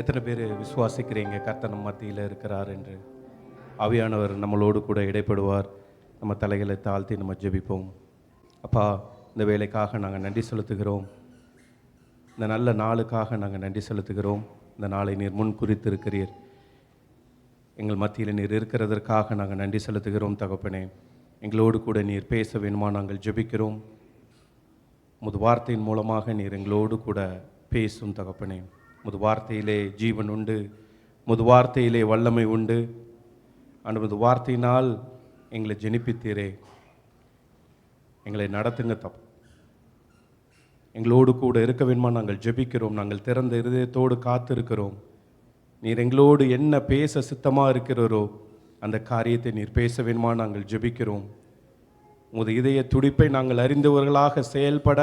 எத்தனை பேர் விசுவாசிக்கிறீங்க கர்த்தர் நம்ம மத்தியில் இருக்கிறார் என்று? ஆவியானவர் நம்மளோடு கூட இடைப்படுவார். நம்ம தலைகளை தாழ்த்தி நம்ம ஜெபிப்போம். அப்பா, இந்த வேலைக்காக நாங்கள் நன்றி செலுத்துகிறோம். இந்த நல்ல நாளுக்காக நாங்கள் நன்றி செலுத்துகிறோம். இந்த நாளை நீர் முன் குறித்திருக்கிறீர். எங்கள் மத்தியில் நீர் இருக்கிறதற்காக நாங்கள் நன்றி செலுத்துகிறோம் தகப்பனே. எங்களோடு கூட நீர் பேச வேணுமா நாங்கள் ஜெபிக்கிறோம். முது வார்த்தையின் மூலமாக நீர் எங்களோடு கூட பேசும் தகப்பனே. முது வார்த்தையிலே ஜீவன் உண்டு, முது வார்த்தையிலே வல்லமை உண்டு. அந்த முது வார்த்தையினால் எங்களை ஜெனிப்பித்தீரே. எங்களை நடத்துங்க தப்பு. எங்களோடு கூட இருக்க வேணுமா நாங்கள் ஜெபிக்கிறோம். நாங்கள் திறந்த இருதயத்தோடு காத்திருக்கிறோம். நீர் எங்களோடு என்ன பேச சித்தமாக இருக்கிறாரோ அந்த காரியத்தை நீர் பேச வேணுமா நாங்கள் ஜெபிக்கிறோம். உமது இதய துடிப்பை நாங்கள் அறிந்தவர்களாக செயல்பட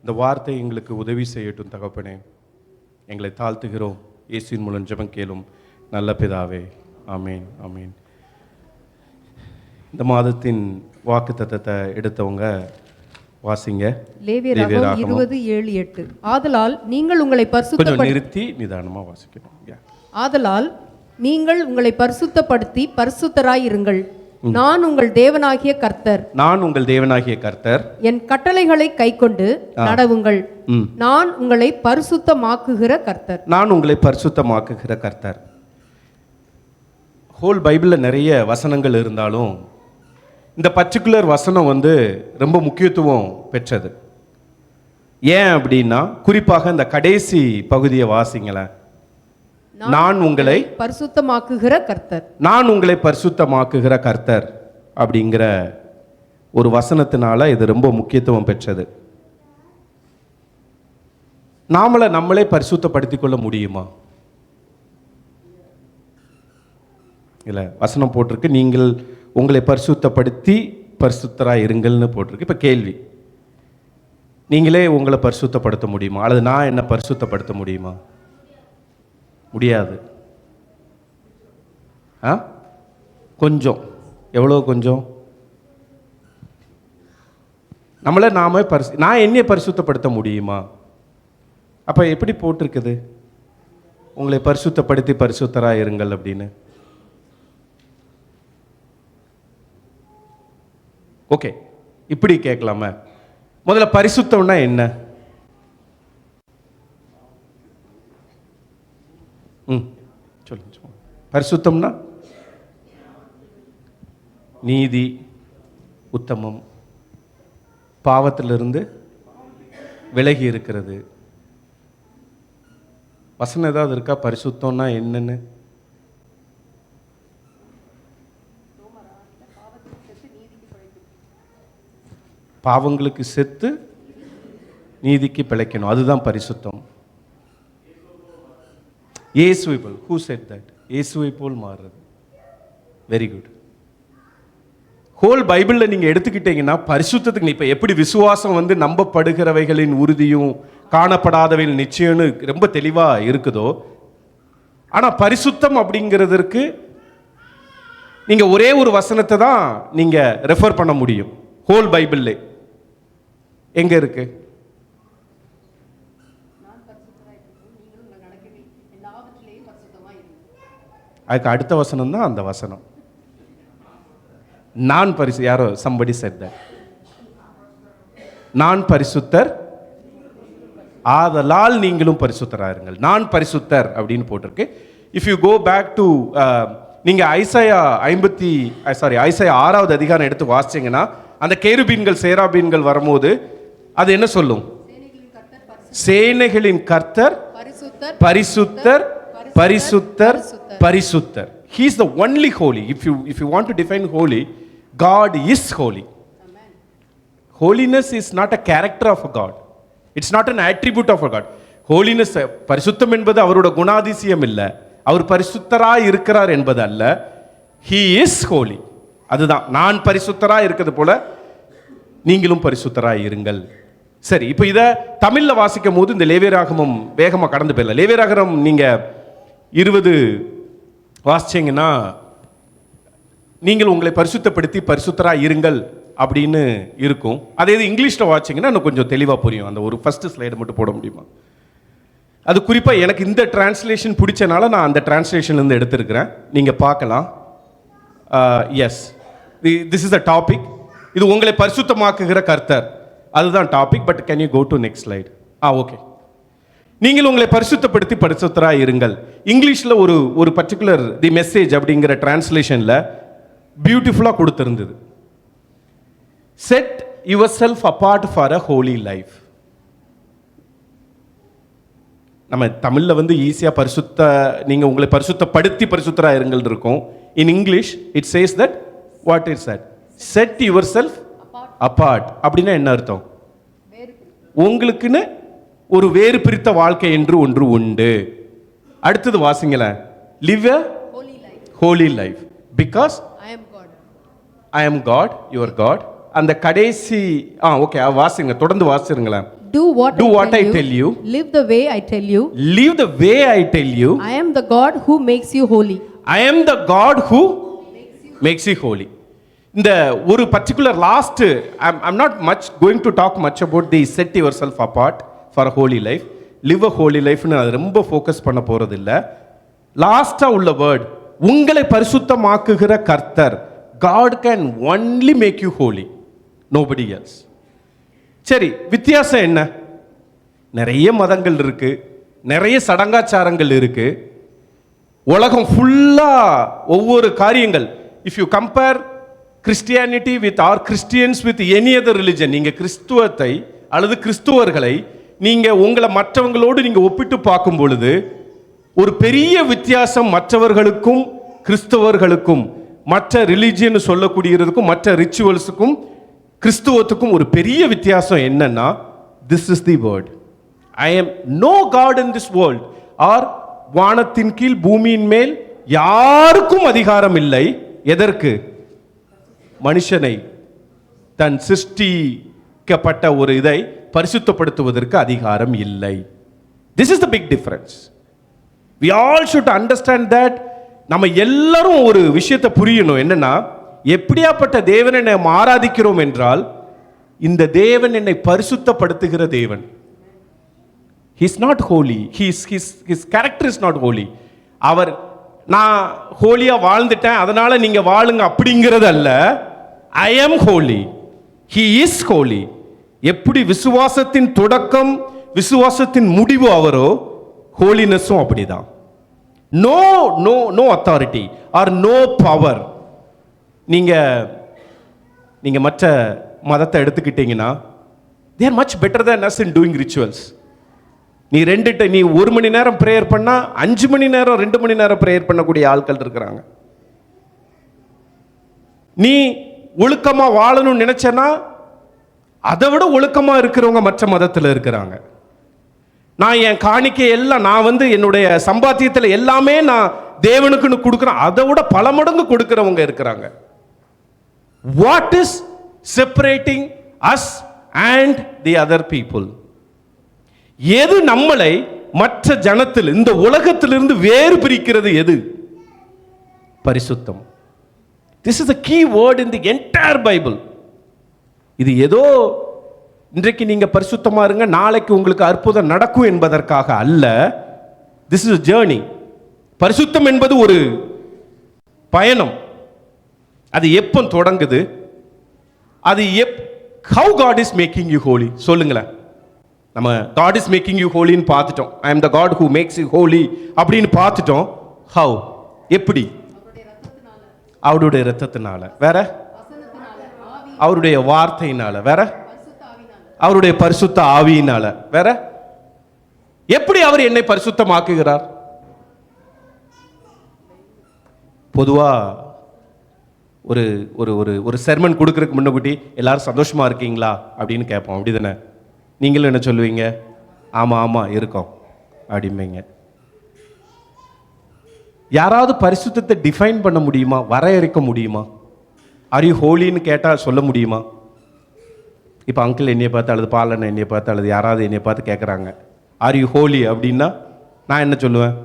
இந்த வார்த்தை எங்களுக்கு உதவி செய்யட்டும் தகப்பனே. எங்களை தாழ்த்துகிறோம். இயேசுவின் மூலம் ஜெபம் கேளும் நல்ல பிதாவே. ஆமீன், ஆமீன். இந்த மாதத்தின் வாக்குத்தத்தத்தை எடுத்தவங்க வாசிங்க. லேவியராகமம் 20:7-8. ஆதலால் நீங்கள் உங்களை கொஞ்சம் நிறுத்தி நிதானமாக வாசிக்கணும். ஆதலால் நீங்கள் உங்களை பரிசுத்தப்படுத்தி பரிசுத்தராய் இருங்கள். நான் உங்கள் தேவனாகிய கர்த்தர். நான் உங்கள் தேவனாகிய கர்த்தர். என் கட்டளைகளை கைக்கொண்டு நடவுங்கள். நான் உங்களை பரிசுத்தமாக்குகிற கர்த்தர். நான் உங்களை பரிசுத்தமாக்குகிற கர்த்தர். ஹோல் பைபிளில் நிறைய வசனங்கள் இருந்தாலும் இந்த பர்டிகுலர் வசனம் ரொம்ப முக்கியத்துவம் பெற்றது. ஏன் அப்படின்னா, குறிப்பாக இந்த கடைசி பகுதியை வாசிங்களேன். நான் உங்களை பரிசுத்தமாக்குகிற கர்த்தர். நான் உங்களை பரிசுத்தமாக்குகிற கர்த்தர் அப்படிங்கிற ஒரு வசனத்தினால இது ரொம்ப முக்கியத்துவம் பெற்றது. நம்மளே பரிசுத்தப்படுத்திக் கொள்ள முடியுமா? இல்லை, வசனம் போட்டிருக்கு நீங்கள் உங்களை பரிசுத்தப்படுத்தி பரிசுத்தராக இருங்கள்னு போட்டிருக்கு. இப்போ கேள்வி, நீங்களே உங்களை பரிசுத்தப்படுத்த முடியுமா? அல்லது நான் என்ன பரிசுத்தப்படுத்த முடியுமா? முடியாது. கொஞ்சம், எவ்வளோ கொஞ்சம் நம்மளை நான் என்னைய பரிசுத்தப்படுத்த முடியுமா? அப்போ எப்படி போட்டிருக்குது உங்களை பரிசுத்தப்படுத்தி பரிசுத்தராக இருங்கள் அப்படின்னு? ஓகே, இப்படி கேட்கலாமா? முதல்ல பரிசுத்தம்னா என்ன? சொல்லுங்க. பரிசுத்தம்னா நீதி, உத்தமம், பாவத்திலிருந்து விலகி இருக்கிறது. வசனம் ஏதாவது இருக்கா பரிசுத்தம்னா என்னன்னு? பாவங்களுக்கு செத்து நீதிக்கு பிழைக்கணும், அதுதான் பரிசுத்தம். இயேசுவை போல். Who set that? இயேசுவை போல் மாறுறது. Very good. ஹோல் பைபிளில் நீங்கள் எடுத்துக்கிட்டீங்கன்னா பரிசுத்தத்துக்கு இப்போ எப்படி விசுவாசம் நம்பப்படுகிறவைகளின் உறுதியும் காணப்படாதவைகள் நிச்சயம்னு ரொம்ப தெளிவாக இருக்குதோ, ஆனால் பரிசுத்தம் அப்படிங்கிறதுக்கு நீங்கள் ஒரே ஒரு வசனத்தை தான் நீங்கள் ரெஃபர் பண்ண முடியும் ஹோல் பைபிள்ல. எங்கே இருக்கு? அதுக்கு அடுத்த வசனம் தான் அந்த வசனம். நான் யாரோ somebody said that. நான் பரிசுத்தர் ஆதலால் நீங்களும் பரிசுத்தராயிருங்கள். நான் பரிசுத்தர் அப்படின்னு போட்டிருக்கு. If you go back to நீங்க ஐசாயா 6வது அதிகாரம் எடுத்து வாசிச்சீங்கன்னா அந்த கேருபீன்கள் சேராபீன்கள் வரும்போது அது என்ன சொல்லும்? சேனைகளின் கர்த்தர் பரிசுத்தர் பரிசுத்தர் பரிசுத்தர். He is the only holy. If you want to define holy, God is holy. Holiness is not a character of a God. It's not an attribute of a God. Holiness, பரிசுத்தம் என்பது அவரோட குணாதிசயம் இல்லை, அவர் பரிசுத்தராய் இருக்கிறார் என்பது அல்ல. He is holy. அதுதான், நான் பரிசுத்தராய் இருக்கிறது போல நீங்களும் பரிசுத்தராய் இருங்கள். சரி, இப்போ இதை தமிழில் வாசிக்கும் போது இந்த லேவியராகமம் வேகமாக கடந்து போயிடல. லேவியராகமம் நீங்கள் 20 வாசிச்சிங்கன்னா நீங்கள் உங்களை பரிசுத்தப்படுத்தி பரிசுத்தராக இருங்கள் அப்படின்னு இருக்கும். அதே இது இங்கிலீஷில் வாசிச்சிங்கன்னா இன்னும் கொஞ்சம் தெளிவாக புரியும். அந்த ஒரு ஃபர்ஸ்ட் ஸ்லைடு மட்டும் போட முடியுமா? அது குறிப்பாக எனக்கு இந்த டிரான்ஸ்லேஷன் பிடிச்சனால நான் அந்த டிரான்ஸ்லேஷன்லேருந்து எடுத்திருக்கிறேன். நீங்கள் பார்க்கலாம். Yes, this is the topic. இது உங்களை பரிசுத்தமாக்குகிற கர்த்தர், அதுதான் topic. But can you go to next slide? Okay. நீங்கள் உங்களை பரிசுத்தப்படுத்தி பரிசுத்தராக இருங்கள். இங்கிலீஷில் ஒரு பர்டிகுலர் தி மெசேஜ் அப்படிங்கிற டிரான்ஸ்லேஷனில் பியூட்டிஃபுல்லாக கொடுத்துருந்தது. Set yourself apart for a holy life. நம்ம தமிழில் வந்து ஈஸியாக நீங்கள் உங்களை பரிசுத்தப்படுத்தி பரிசுத்தராக இருங்கள் இருக்கும். In English it says that what is that? Set yourself apart. அப்படின்னா என்ன அர்த்தம்? உங்களுக்குன்னு ஒரு வேறு பிரித்த வாழ்க்கை என்று ஒன்று உண்டு. அடுத்தது வாசிங்களேன். Live a holy life because I am God, your God. அந்த கடைசி ஓகே, வாசிங்க, தொடர்ந்து வாசிருங்களேன். Do what I tell you. Live the way I tell you. Live the way I tell you. I am the God who makes you holy. I am the God who makes you holy. இந்த ஒரு particular last, I'm not much going to talk much about the set yourself apart for a holy life. Live a holy life னு அது ரொம்ப focus பண்ண போறது இல்ல. லாஸ்டா உள்ள வேர்ட், உங்களை பரிசுத்தமாக்குகிற கர்த்தர். God can only make you holy, nobody else. சரி, வித்தியாசம் என்ன? நிறைய மதங்கள் இருக்கு, நிறைய சடங்காச்சாரங்கள் இருக்கு, உலகம் ஃபுல்லா ஒவ்வொரு காரியங்கள். If you compare Christianity with or Christians with any other religion, நீங்க கிறிஸ்துவத்தை அல்லது கிறிஸ்துவர்களை நீங்க உங்களை மற்றவங்களோடு நீங்க ஒப்பிட்டு பார்க்கும் பொழுது ஒரு பெரிய வித்தியாசம் மற்றவர்களுக்கும் கிறிஸ்தவர்களுக்கும் மற்ற ரிலிஜியன் சொல்லக்கூடியதுக்கும் மற்ற ரிச்சுவல்ஸுக்கும் கிறிஸ்துவத்துக்கும் ஒரு பெரிய வித்தியாசம் என்னன்னா, this is the word, I am no God in this world. Or வானத்தின் கீழ் பூமியின் மேல் யாருக்கும் அதிகாரம் இல்லை. எதற்கு? மனுஷனை தன் சிருஷ்டிக்கப்பட்ட ஒரு இதை பரிசுத்தப்படுத்துவதற்கு அதிகாரம் இல்லை. This is the big difference. we all should understand that. நம்ம எல்லாரும் ஒரு விஷயத்தை புரியணும். என்னன்னா, எப்படியாப்பட்ட தேவனை நாம் ஆராதிக்கிறோம் என்றால், இந்த தேவன் என்னை பரிசுத்தப்படுத்துகிற தேவன். he is not holy, his character is not holy. அவர் நான் ஹோலியா வாழ்ந்துட்டேன் அதனால நீங்க வாழுங்க அப்படிங்கிறது அல்ல. I am holy, he is holy. எப்படி விசுவாசத்தின் தொடக்கம் விசுவாசத்தின் முடிவு அவரோ, ஹோலினஸும் அப்படிதான். No no no authority or no power. நீங்க மற்ற மதத்தை எடுத்துக்கிட்டீங்கன்னா, they are much better than us in doing rituals. நீ 1 மணி நேரம் பிரேயர் பண்ணா 5 மணி நேரம் 2 மணி நேரம் பிரேயர் பண்ணக்கூடிய ஆட்கள் இருக்கிறாங்க. நீ ஒழுக்கமா வாழணும்னு நினைச்சனா அதை விட ஒழுக்கமா இருக்கிறவங்க மற்ற மதத்தில் இருக்கிறாங்க. நான் என் காணிக்கை எல்லாம் நான் வந்து என்னுடைய சம்பாத்தியத்தில் எல்லாமே நான் தேவனுக்குன்னு கொடுக்குறேன், அதை விட பல மடங்கு கொடுக்கிறவங்க இருக்கிறாங்க. What is separating us and the other people? எது நம்மளை மற்ற ஜனத்தில் இந்த உலகத்திலிருந்து வேறு பிரிக்கிறது? எது? பரிசுத்தம். This is a key word in the entire Bible. இது ஏதோ இன்றைக்கு நீங்க பரிசுத்தமா இருங்க நாளைக்கு உங்களுக்கு அற்புதம் நடக்கும் என்பதற்காக அல்ல. This is a journey. பரிசுத்தம் என்பது ஒரு பயணம். அது எப்போ தொடங்குது? அது how God is making you holy சொல்லுங்களேன். நம்ம God is making you holy ன்னு பார்த்துட்டோம். I am the God who makes you holy அப்படின்னு பார்த்துட்டோம். how? எப்படி? அவருடைய இரத்தத்தினால. வேற? அவருடைய வார்த்தையினால. வேற? அவருடைய பரிசுத்த ஆவியினால. வேற? எப்படி அவர் என்னை பரிசுத்தமாக்குகிறார்? பொதுவா ஒரு ஒரு ஒரு ஒரு செர்மன் கொடுக்கறதுக்கு முன்னக்கூட்டி எல்லாரும் சந்தோஷமா இருக்கீங்களா அப்படின்னு கேட்போம். அப்படிதானே? நீங்களும் என்ன சொல்லுவீங்க? ஆமா ஆமா இருக்கோம் அப்படிம்பீங்க. யாராவது பரிசுத்தத்தை டிஃபைன் பண்ண முடியுமா? வரையறுக்க முடியுமா? ஆர் யூ ஹோலின்னு கேட்டால் சொல்ல முடியுமா? இப்போ அங்கிள் என்னையை பார்த்து அல்லது பாலனை என்னையை பார்த்து அல்லது யாராவது என்னையை பார்த்து கேட்குறாங்க, ஆர் யூ ஹோலி அப்படின்னா நான் என்ன சொல்லுவேன்?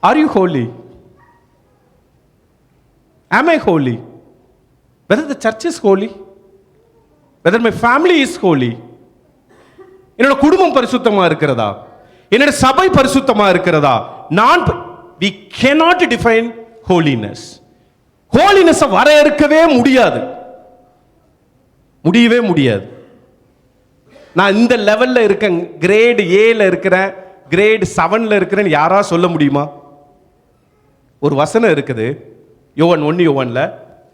Are you holy? Am I holy? whether the church is holy, whether my family is holy, என்னோட குடும்பம் பரிசுத்தமா இருக்கிறதா, என்னோட சபை பரிசுத்தமா இருக்கிறதா, we cannot define holiness. holiness வரையறுக்கவே முடியாது, முடியவே முடியாது. நான் இந்த லெவல்ல இருக்கேன், கிரேட் ஏல இருக்கிறேன், கிரேட் 7ல இருக்கிறேன்னு யாரா சொல்ல முடியுமா? ஒரு வசனம் இருக்குது யோவான் 1:1ல,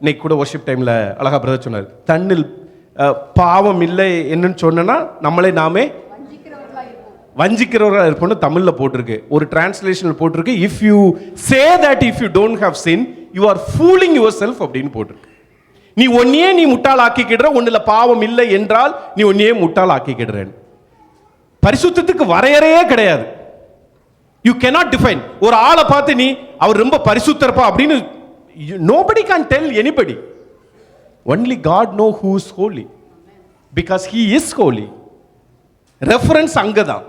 இன்னைக்கு கூட வர்ஷிப் டைம்ல அழகா பிரதர் சொன்னார், தன்னில் பாவம் இல்லை என்னன்னு சொன்னா நம்மளே நாமே வஞ்சிக்கிறவர்களா இருப்போம்னு தமிழ்ல போட்டிருக்கு. ஒரு டிரான்ஸ்லேஷன்ல போட்டிருக்கு, if you say that if you don't have sin you are fooling yourself அப்படின்னு போட்டிருக்கு. நீ ஒன்னையே நீ முட்டாள் ஆக்கிக்கிடுற, ஒன்னுல பாவம் இல்லை என்றால் நீ ஒன்னையே முட்டாள் ஆக்கிக்கிடுறேன். பரிசுத்தத்துக்கு வரையறையே கிடையாது. You cannot define. ஒரு ஆளை பார்த்து நீ அவர் ரொம்ப பரிசுத்தர்ப்பா அப்படின்னு nobody can tell anybody. Only God know who is holy, because he is holy. Reference அங்கதான்,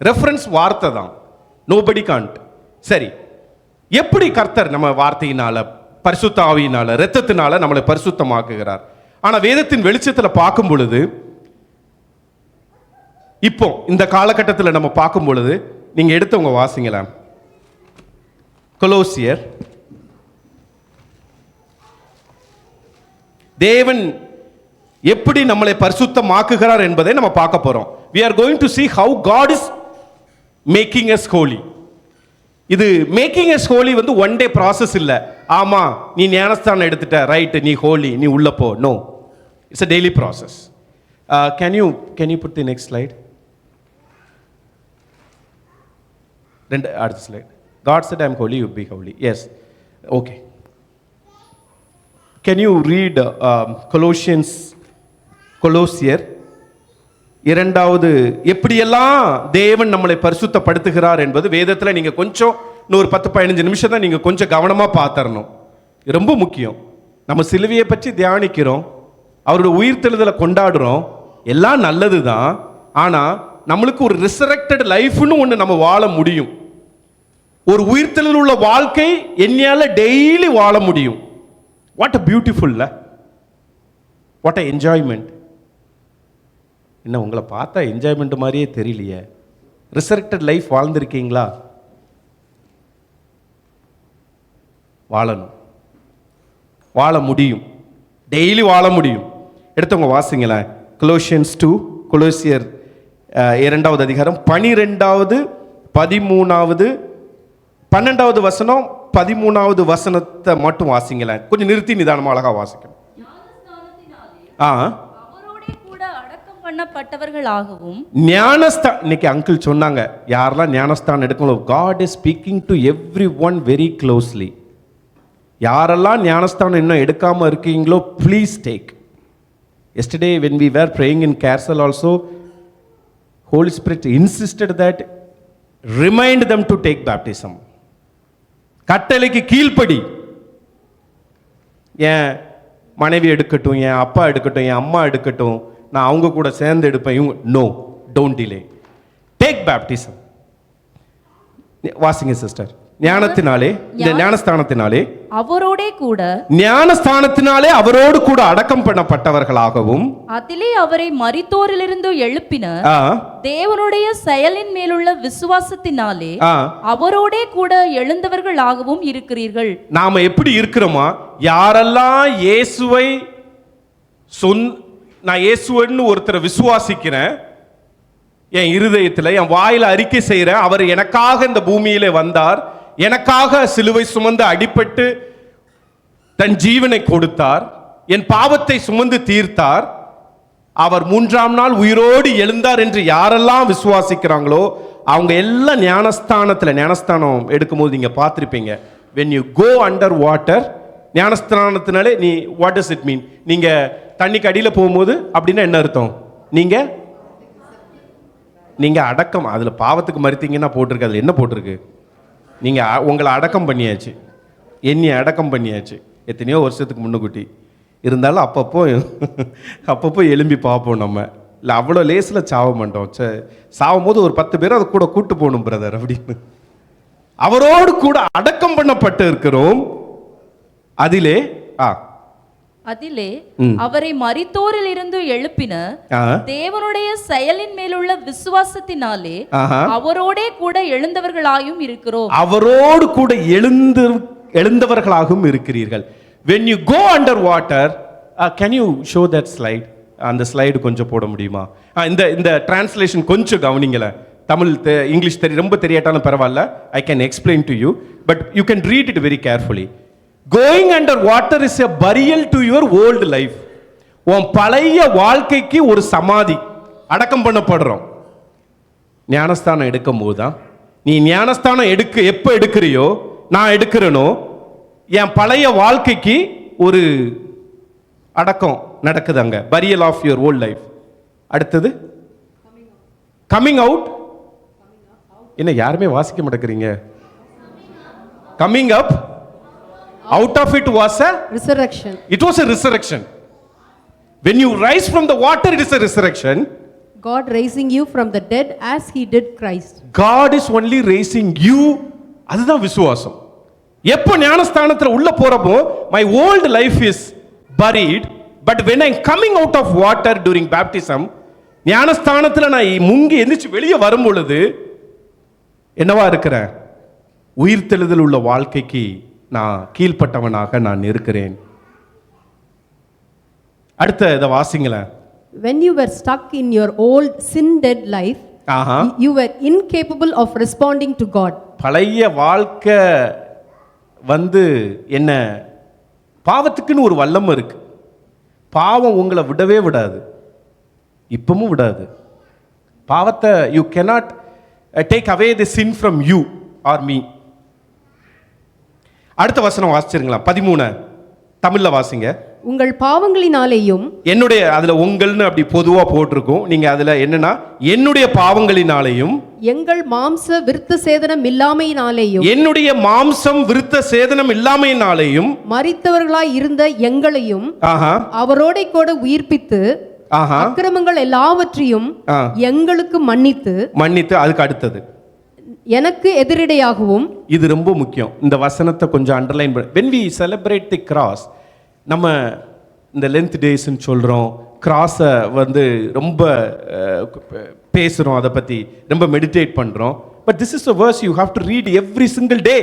ரெஃபரன்ஸ் வார்த்தை தான், nobody can't. சரி, எப்படி கர்த்தர் நம்ம வார்த்தையினால, பரிசுத்த ஆவியினால, இரத்தத்தினால நம்மளை பரிசுத்தமாக்குகிறார்? ஆனா வேதத்தின் வெளிச்சத்துல பார்க்கும் பொழுது, இப்போ இந்த காலகட்டத்தில் நம்ம பார்க்கும் பொழுது, நீங்க எடுத்தவங்க வாசிங்களேன், கொலோசியர். தேவன் எப்படி நம்மளை பரிசுத்தமாக்குகிறார் என்பதை நம்ம பார்க்க போறோம். we are going to see how God is making us holy. இது மேக்கிங் us holy வந்து ஒன் டே ப்ராசஸ் இல்ல. ஆமா நீ ஞானஸ்தானம் எடுத்துட்ட, ரைட், நீ ஹோலி, நீ உள்ள போ. No, it's a daily process. can you put the next slide? அடுத்த slide. God said I am holy, you be holy. Yes, okay. Can you read கொலோசியர் 2வது எப்படியெல்லாம் தேவன் நம்மளை பரிசுத்தப்படுத்துகிறார் என்பது வேதத்தில் நீங்க கொஞ்சம் இன்னொரு 10-15 நிமிஷம் தான் நீங்க கொஞ்சம் கவனமா பார்த்தரணும். ரொம்ப முக்கியம். நம்ம சிலுவையை பற்றி தியானிக்கிறோம், அவருடைய உயிர்த்தெழுதலை கொண்டாடுறோம், எல்லாம் நல்லது தான். ஆனா நம்மளுக்கு ஒரு ரிசரக்டட் லைஃப்னு ஒன்று நம்ம வாழ முடியும். ஒரு உயிர்த்தெழுதல் உள்ள வாழ்க்கை என்னையால டெய்லி வாழ முடியும். What a beautiful, what a enjoyment. என்ன உங்களை பார்த்தா என்ஜாய்மெண்ட் மாதிரியே தெரியலையே. ரிசரக்டட் லைஃப் வாழ்ந்திருக்கீங்களா? வாழணும், வாழ முடியும், டெய்லி வாழ முடியும். எடுத்தவங்க வாசிங்களேன், கொலோசியர் 2வது அதிகாரம் 12வது 13வது 12வது வசனம் 13வது வசனத்தை மட்டும் வாசிங்களேன். கொஞ்சம் நிறுத்தி நிதானமா அழகா வாசிக்கணும். பண்ணப்பட்டவர்களாகவும் இன்னைக்கு அங்கிள் சொன்னாங்க, யாரெல்லாம் ஞானஸ்தானம் எடுக்கணும், God is speaking to everyone very closely. யாரெல்லாம் ஞானஸ்தானம் இன்னும் எடுக்காம இருக்கீங்களோ please take. Yesterday when we were praying in Carsel also, Holy Spirit insisted that remind them to take baptism. கட்டளைக்கு கீழ்ப்படி. என் மனைவி எடுக்கட்டும், என் அப்பா எடுக்கட்டும், என் அம்மா எடுக்கட்டும், நான் அவங்க கூட சேர்ந்து எடுப்பேன், இவங்க no, don't delay, take baptism. வாசிங்க சிஸ்டர். ஞானத்தினாலே, இந்த ஞானஸ்தானத்தினாலே அவரோடு கூட அடக்கம் பண்ணப்பட்டவர்களாகவும் அதிலே அவரை மரித்தோரிலிருந்து எழுப்பின தேவனுடைய செயலின் மேலுள்ள விசுவாசத்தினாலே அவரோடே கூட எழுந்தவர்களாகவும் இருக்கிறீர்கள். நாம எப்படி இருக்கிறோமா? யாரெல்லாம் இயேசுவை நான் இயேசுன்னு ஒருத்தரை விசுவாசிக்கிறேன், என் இருதயத்தில் என் வாயில அறிக்கை செய்கிறேன், அவர் எனக்காக இந்த பூமியிலே வந்தார், எனக்காக சிலுவை சுமந்து அடிபட்டு தன் ஜீவனை கொடுத்தார், என் பாவத்தை சுமந்து தீர்த்தார், அவர் 3ஆம் நாள் உயிரோடு எழுந்தார் என்று யாரெல்லாம் விசுவாசிக்கிறாங்களோ அவங்க எல்லாம் ஞானஸ்தானம் எடுக்கும்போது நீங்க பார்த்திருப்பீங்க, when you go under water, ஞானஸ்தானத்தினாலே நீ what does it mean? நீங்க தண்ணிக்கு அடியில் போகும்போது அப்படின்னா என்ன அர்த்தம்? நீங்க அடக்கம், அதுல பாவத்துக்கு மறுத்தீங்கன்னா போட்டிருக்கு, அதுல என்ன போட்டிருக்கு? நீங்க உங்களை அடக்கம் பண்ணியாச்சு, என்னை அடக்கம் பண்ணியாச்சு. எத்தனையோ வருஷத்துக்கு முன்னுக்குட்டி இருந்தாலும் அப்பப்போ எழும்பி பார்ப்போம். நம்ம இல்லை அவ்வளோ லேசில் சாவ மாட்டோம். சாவும் போது ஒரு 10 பேர் அதை கூட கூட்டு போகணும் பிரதர் அப்படின்னு. அவரோடு கூட அடக்கம் பண்ணப்பட்டு இருக்கிறோம். அதிலே அதிலே அவரை மரித்தோரில் இருந்து எழுப்பின தேவனுடைய செயலின் மேலுள்ள விசுவாசத்தினாலே அவரோடே கூட எழுந்தவர்களாயும் இருக்கிறோம். அவரோடு கூட எழுந்தவர்களாகவும் இருக்கிறீர்கள். when you go under water, can you show that slide? அந்த ஸ்லைடு கொஞ்சம் போட முடியுமா? இந்த டிரான்ஸ்லேஷன் கொஞ்சம் கவனிங்கள. தமிழ் இங்கிலீஷ் ரொம்ப தெரியாட்டாலும் பரவாயில்ல. I can explain to you, but you can read it very carefully. Going under water is a burial to your old life. உன் பழைய வாழ்க்கைக்கு ஒரு சமாதி, அடக்கம் பண்ணப்படுறோம். ஞானஸ்தானம் எடுக்கும் போதுதான். நீ ஞானஸ்தானம் எப்போ எடுக்கிறியோ, நான் எடுக்கிறேனோ, என் பழைய வாழ்க்கைக்கு ஒரு அடக்கம் நடக்குது அங்க. burial of your old life. அடுத்தது coming out. என்ன யாருமே வாசிக்க மாட்டேங்கிறீங்க? coming up. Out of it was a resurrection. It was a resurrection. When you rise from the water, it is a resurrection. God raising you from the dead as he did Christ. God is only raising you. அதுதான் விசுவாசம். எப்போ ஞானஸ்தானத்துல உள்ள போறப்போ my old life is buried, but when I'm coming out of water during baptism, ஞானஸ்தானத்துல நான் முங்கி எந்திரிச்சு வெளியே வரும் பொழுது என்னவா இருக்கிறேன்? உயிர்த்தெழுதல் உள்ள வாழ்க்கைக்கு நான் கீழ்ப்பட்டவனாக நான் இருக்கிறேன். அடுத்த இத வாசிங்களேன். When you were stuck in your old sin dead life, you were incapable of responding to God. பழைய வாழ்க்கை என்ன, பாவத்துக்குன்னு ஒரு வல்லம் இருக்கு. பாவம் உங்களை விடவே விடாது, இப்பவும் விடாது. பாவத்தை you cannot take away the sin from you or me. அடுத்த வசனம் வாசிச்சிருங்களா? 13 தமிழ்ல வாசிங்க. உங்கள் பாவங்களினாலேயும். என்னுடைய, அதுல உங்கள்னு அப்படி பொதுவா போட்டிருக்கும். நீங்க அதுல என்னன்னா, என்னுடைய பாவங்களினாலேயும் எங்கள் மாம்ச விருத்த சேதனம் இல்லாமையினாலேயும். என்னுடைய மாம்சம் விருத்த சேதனம் இல்லாமையினாலேயும் மரித்தவர்களாய் இருந்த எங்களையும் அவரோட கூட உயிர்ப்பித்து அக்கிரமங்கள் எல்லாவற்றையும் எங்களுக்கு மன்னித்து. அதுக்கு அடுத்தது எனக்கு எதிரிடையாகவும். இது ரொம்ப முக்கியம். இந்த வசனத்தை கொஞ்சம் அண்டர்லைன் பண்ண. when we celebrate the cross, நம்ம இந்த லென்த் டேஸ்ன்னு சொல்றோம். கிராஸை ரொம்ப பேசுறோம், அதை பத்தி ரொம்ப மெடிடேட் பண்றோம். But this is a verse you have to read every single day.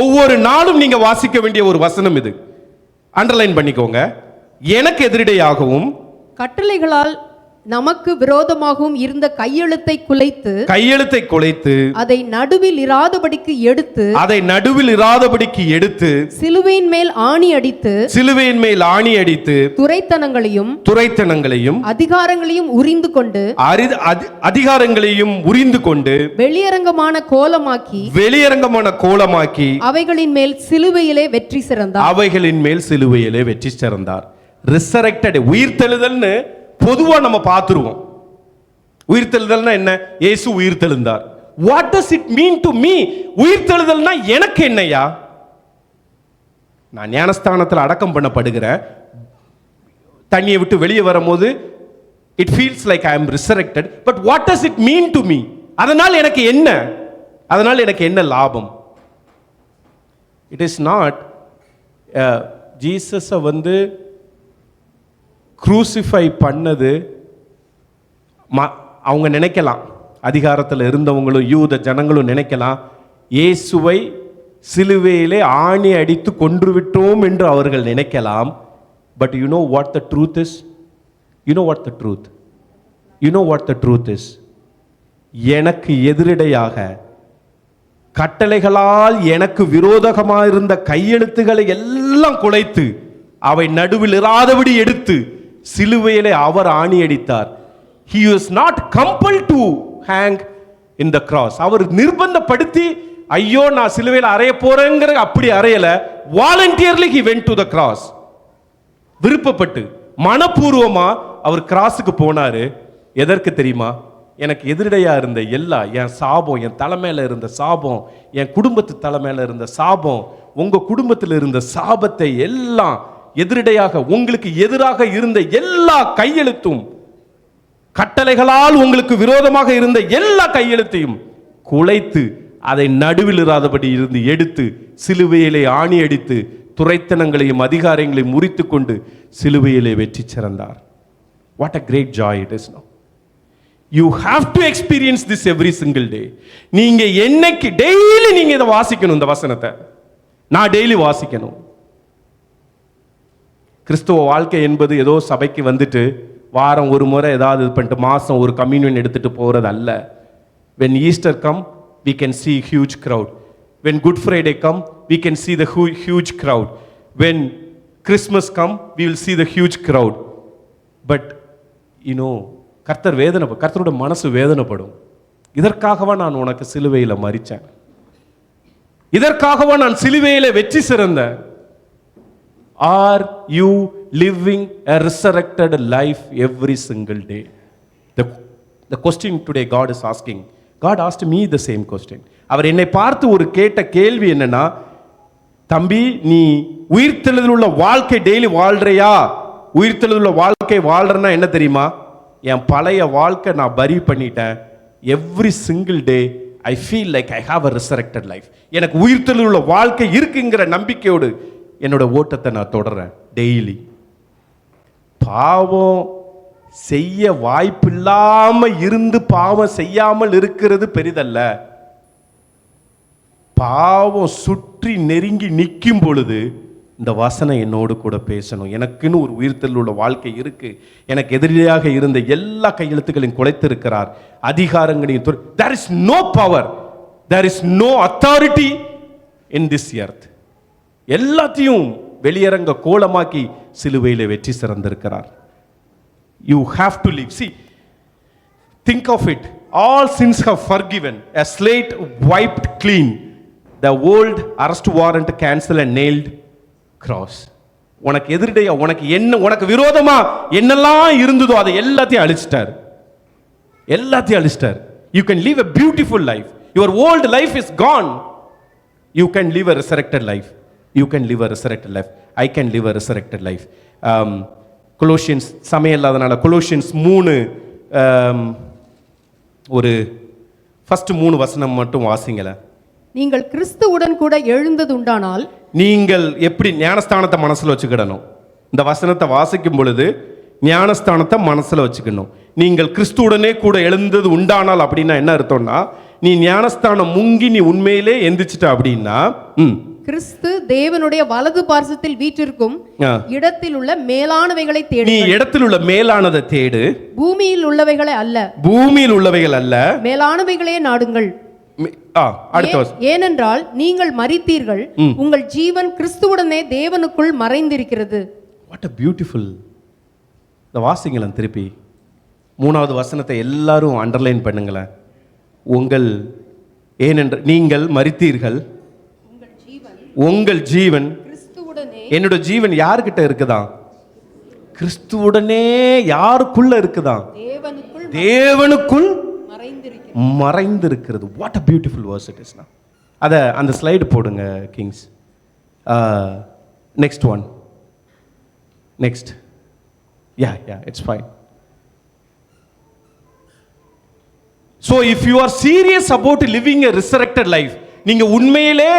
ஒவ்வொரு நாளும் நீங்க வாசிக்க வேண்டிய ஒரு வசனம் இது. அண்டர்லைன் பண்ணிக்கோங்க. எனக்கு எதிரிடையாகவும் கட்டளைகளால் நமக்கு விரோதமாகவும் இருந்த கையெழுத்தை குலைத்து அதை நடுவில் இராதபடிக்கு எடுத்து சிலுவையின் மேல் ஆணி அடித்து துரைத்தனங்களையும் அதிகாரங்களையும் உரிந்து கொண்டு வெளியரங்கமான கோலமாக்கி அவைகளின் மேல் சிலுவையிலே வெற்றி சிறந்தார். ரிசரெக்டட், உயிர்த்தெழுதல்னு பொதுவா நம்ம பார்த்துருவோம். உயிர்த்தெழுதல்னா என்ன? இயேசு உயிர்த்தெழுந்தார். What does it mean to me? உயிர்த்தெழுதல்னா எனக்கு என்னையா? நான் ஞானஸ்தானத்தில் அடக்கம் பண்ணப்படுகிறேன். தண்ணியை விட்டு வெளியே வரும்போது it feels like I am resurrected. But what does it mean to me? அதனால் எனக்கு என்ன லாபம்? இட் இஸ் நாட் ஜீசஸை குரூசிஃபை பண்ணது. அவங்க நினைக்கலாம், அதிகாரத்தில் இருந்தவங்களும் யூத ஜனங்களும் நினைக்கலாம், இயேசுவை சிலுவையிலே ஆணி அடித்து கொன்று விட்டோம் என்று அவர்கள் நினைக்கலாம். But you know what the truth is? எனக்கு எதிரிடையாக கட்டளைகளால் எனக்கு விரோதமாக இருந்த கையெழுத்துக்களை எல்லாம் குலைத்து அவை நடுவில் இராதபடி எடுத்து சிலுவையிலே அவர் ஆணி அடித்தார். He was not compelled to hang in the cross. அவர் நிர்பந்தப்படுத்தி ஐயோ நான் சிலுவையில் அறைய போறேங்கிற அப்படி அறையல. voluntarily he went to the cross. விருப்பப்பட்டு மனப்பூர்வமா அவர் கிராஸுக்கு போனாரு. எதற்கு தெரியுமா? எனக்கு எதிரடையா இருந்த என் சாபம், என் தலைமையில இருந்த சாபம், என் குடும்பத்து தலைமையில இருந்த சாபம், உங்க குடும்பத்தில் இருந்த சாபத்தை எல்லாம் எதிரடையாக, உங்களுக்கு எதிராக இருந்த எல்லா கையெழுத்தும், கட்டளைகளால் உங்களுக்கு விரோதமாக இருந்த எல்லா கையெழுத்தையும் குலைத்து அதை நடுவில் இராதபடி இருந்து எடுத்து சிலுவையிலே ஆணி அடித்து துரைத்தனங்களையும் அதிகாரங்களையும் முறித்து கொண்டு சிலுவையிலே வெற்றி சிறந்தார். What a great joy it is. You have to experience this every single day. நீங்க என்னைக்கு டெய்லி நீங்க இதை வாசிக்கணும். இந்த வசனத்தை நான் டெய்லி வாசிக்கணும். கிறிஸ்துவ வாழ்க்கை என்பது ஏதோ சபைக்கு வந்துட்டு வாரம் ஒரு முறை ஏதாவது இது பண்ணிட்டு மாசம் ஒரு கம்யூனியன் எடுத்துட்டு போறது அல்ல. when Easter come we can see huge crowd. when Good Friday come we can see the huge crowd. when Christmas come we will see the huge crowd. but you know, கர்த்தரோட மனசு வேதனைப்படும். இதற்காகவா நான் உனக்கு சிலுவையில் மரிச்சேன், இதற்காகவா நான் சிலுவையில வெற்றி சிறந்தேன். Are you living a resurrected life every single day? The question today God is asking. God asked me the same question. அவர் என்னை பார்த்து ஒரு கேட்ட கேள்வி என்னன்னா, தம்பி நீ உயிர்த்தெழுதல் உள்ள வாழ்க்கை டெய்லி வாழ்றியா? உயிர்த்தெழுதல் உள்ள வாழ்க்கை வாழ்றேன்னா என்ன தெரியுமா? என் பழைய வாழ்க்கை நான் பரி பண்ணிட்டேன். Every single day I feel like I have a resurrected life. எனக்கு உயிர்த்தெழுதல் உள்ள வாழ்க்கை இருக்குங்கிற நம்பிக்கையோடு என்னோட ஓட்டத்தை நான் தொடர்றேன் டெய்லி. பாவம் செய்ய வாய்ப்பில்லாம இருந்து பாவம் செய்யாமல் இருக்கிறது பெரிதல்ல. பாவம் சுற்றி நெருங்கி நிற்கும் பொழுது இந்த வசனம் என்னோடு கூட பேசணும். எனக்குன்னு ஒரு உயிர்த்தெழுதல் உள்ள வாழ்க்கை இருக்கு. எனக்கு எதிரியாக இருந்த எல்லா கையெழுத்துக்களையும் குலைத்திருக்கிறார், அதிகாரங்களையும். there is no power, there is no authority in this earth. எல்லாத்தையும் வெளியரங்க கோலமாக்கி சிலுவையிலே வெற்றி சிறந்திருக்கிறார். You have to live. See, think of it. All sins have forgiven, a slate wiped clean, the old arrest warrant cancelled and nailed cross. உனக்கு எதிரிடையா உனக்கு விரோதமா என்னெல்லாம் இருந்ததோ அதை எல்லாத்தையும் அழிச்சிட்டார். You can live a beautiful life. Your old life is gone. You can live a resurrected life. You can live a resurrected life. I can live a resurrected life. Colossians சமயம் இல்லாதனால Colossians 3 ஒரு first 3 வசனம் மட்டும் வாசிங்கள. நீங்கள் கிறிஸ்துவுடன் கூட எழுந்தது உண்டானால். நீங்கள் எப்படி ஞானஸ்தானத்தை மனசுல வச்சுக்கிடணும். இந்த வசனத்தை வாசிக்கும் பொழுது ஞானஸ்தானத்தை மனசுல வச்சுக்கணும். நீங்கள் கிறிஸ்துவுடனே கூட எழுந்தது உண்டானால் அப்படின்னா என்ன அர்த்தம்னா, நீ ஞானஸ்தானம் முங்கி நீ உண்மையிலே எந்திரிச்சிட்ட அப்படின்னா கிறிஸ்து தேவனுடைய வலது பார்சத்தில் வீற்றிருக்கும் இடத்தில் உள்ள மேலானவைகளை தேடு. நீ இடத்தில் உள்ள மேலானதை தேடு, பூமியில் உள்ளவைகளை அல்ல. பூமியில் உள்ளவைகள் அல்ல, மேலானவைகளே நாடுங்கள். ஏனென்றால் நீங்கள் மரித்தீர்கள், உங்கள் ஜீவன் கிறிஸ்துவுடனே தேவனுக்குள் மறைந்திருக்கிறது. வாட் a beautiful. இந்த வாசிங்களேன் திருப்பி 3வது வசனத்தை எல்லாரும் அண்டர்லைன் பண்ணுங்களேன். நீங்கள் மரித்தீர்கள், உங்கள் ஜீவன் என்னோட ஜீவன் யாருக்கிட்ட இருக்குதான்? கிறிஸ்துவுடனே யாருக்குள்ள இருக்குதான்? தேவனுக்குள் மறைந்திருக்கிறது. வாட் a beautiful verse it is. அத அந்த ஸ்லைடு போடுங்க Kings. Next one. Next. Yeah, it's fine. So if you are serious about living a resurrected life, நீங்க உண்மையிலே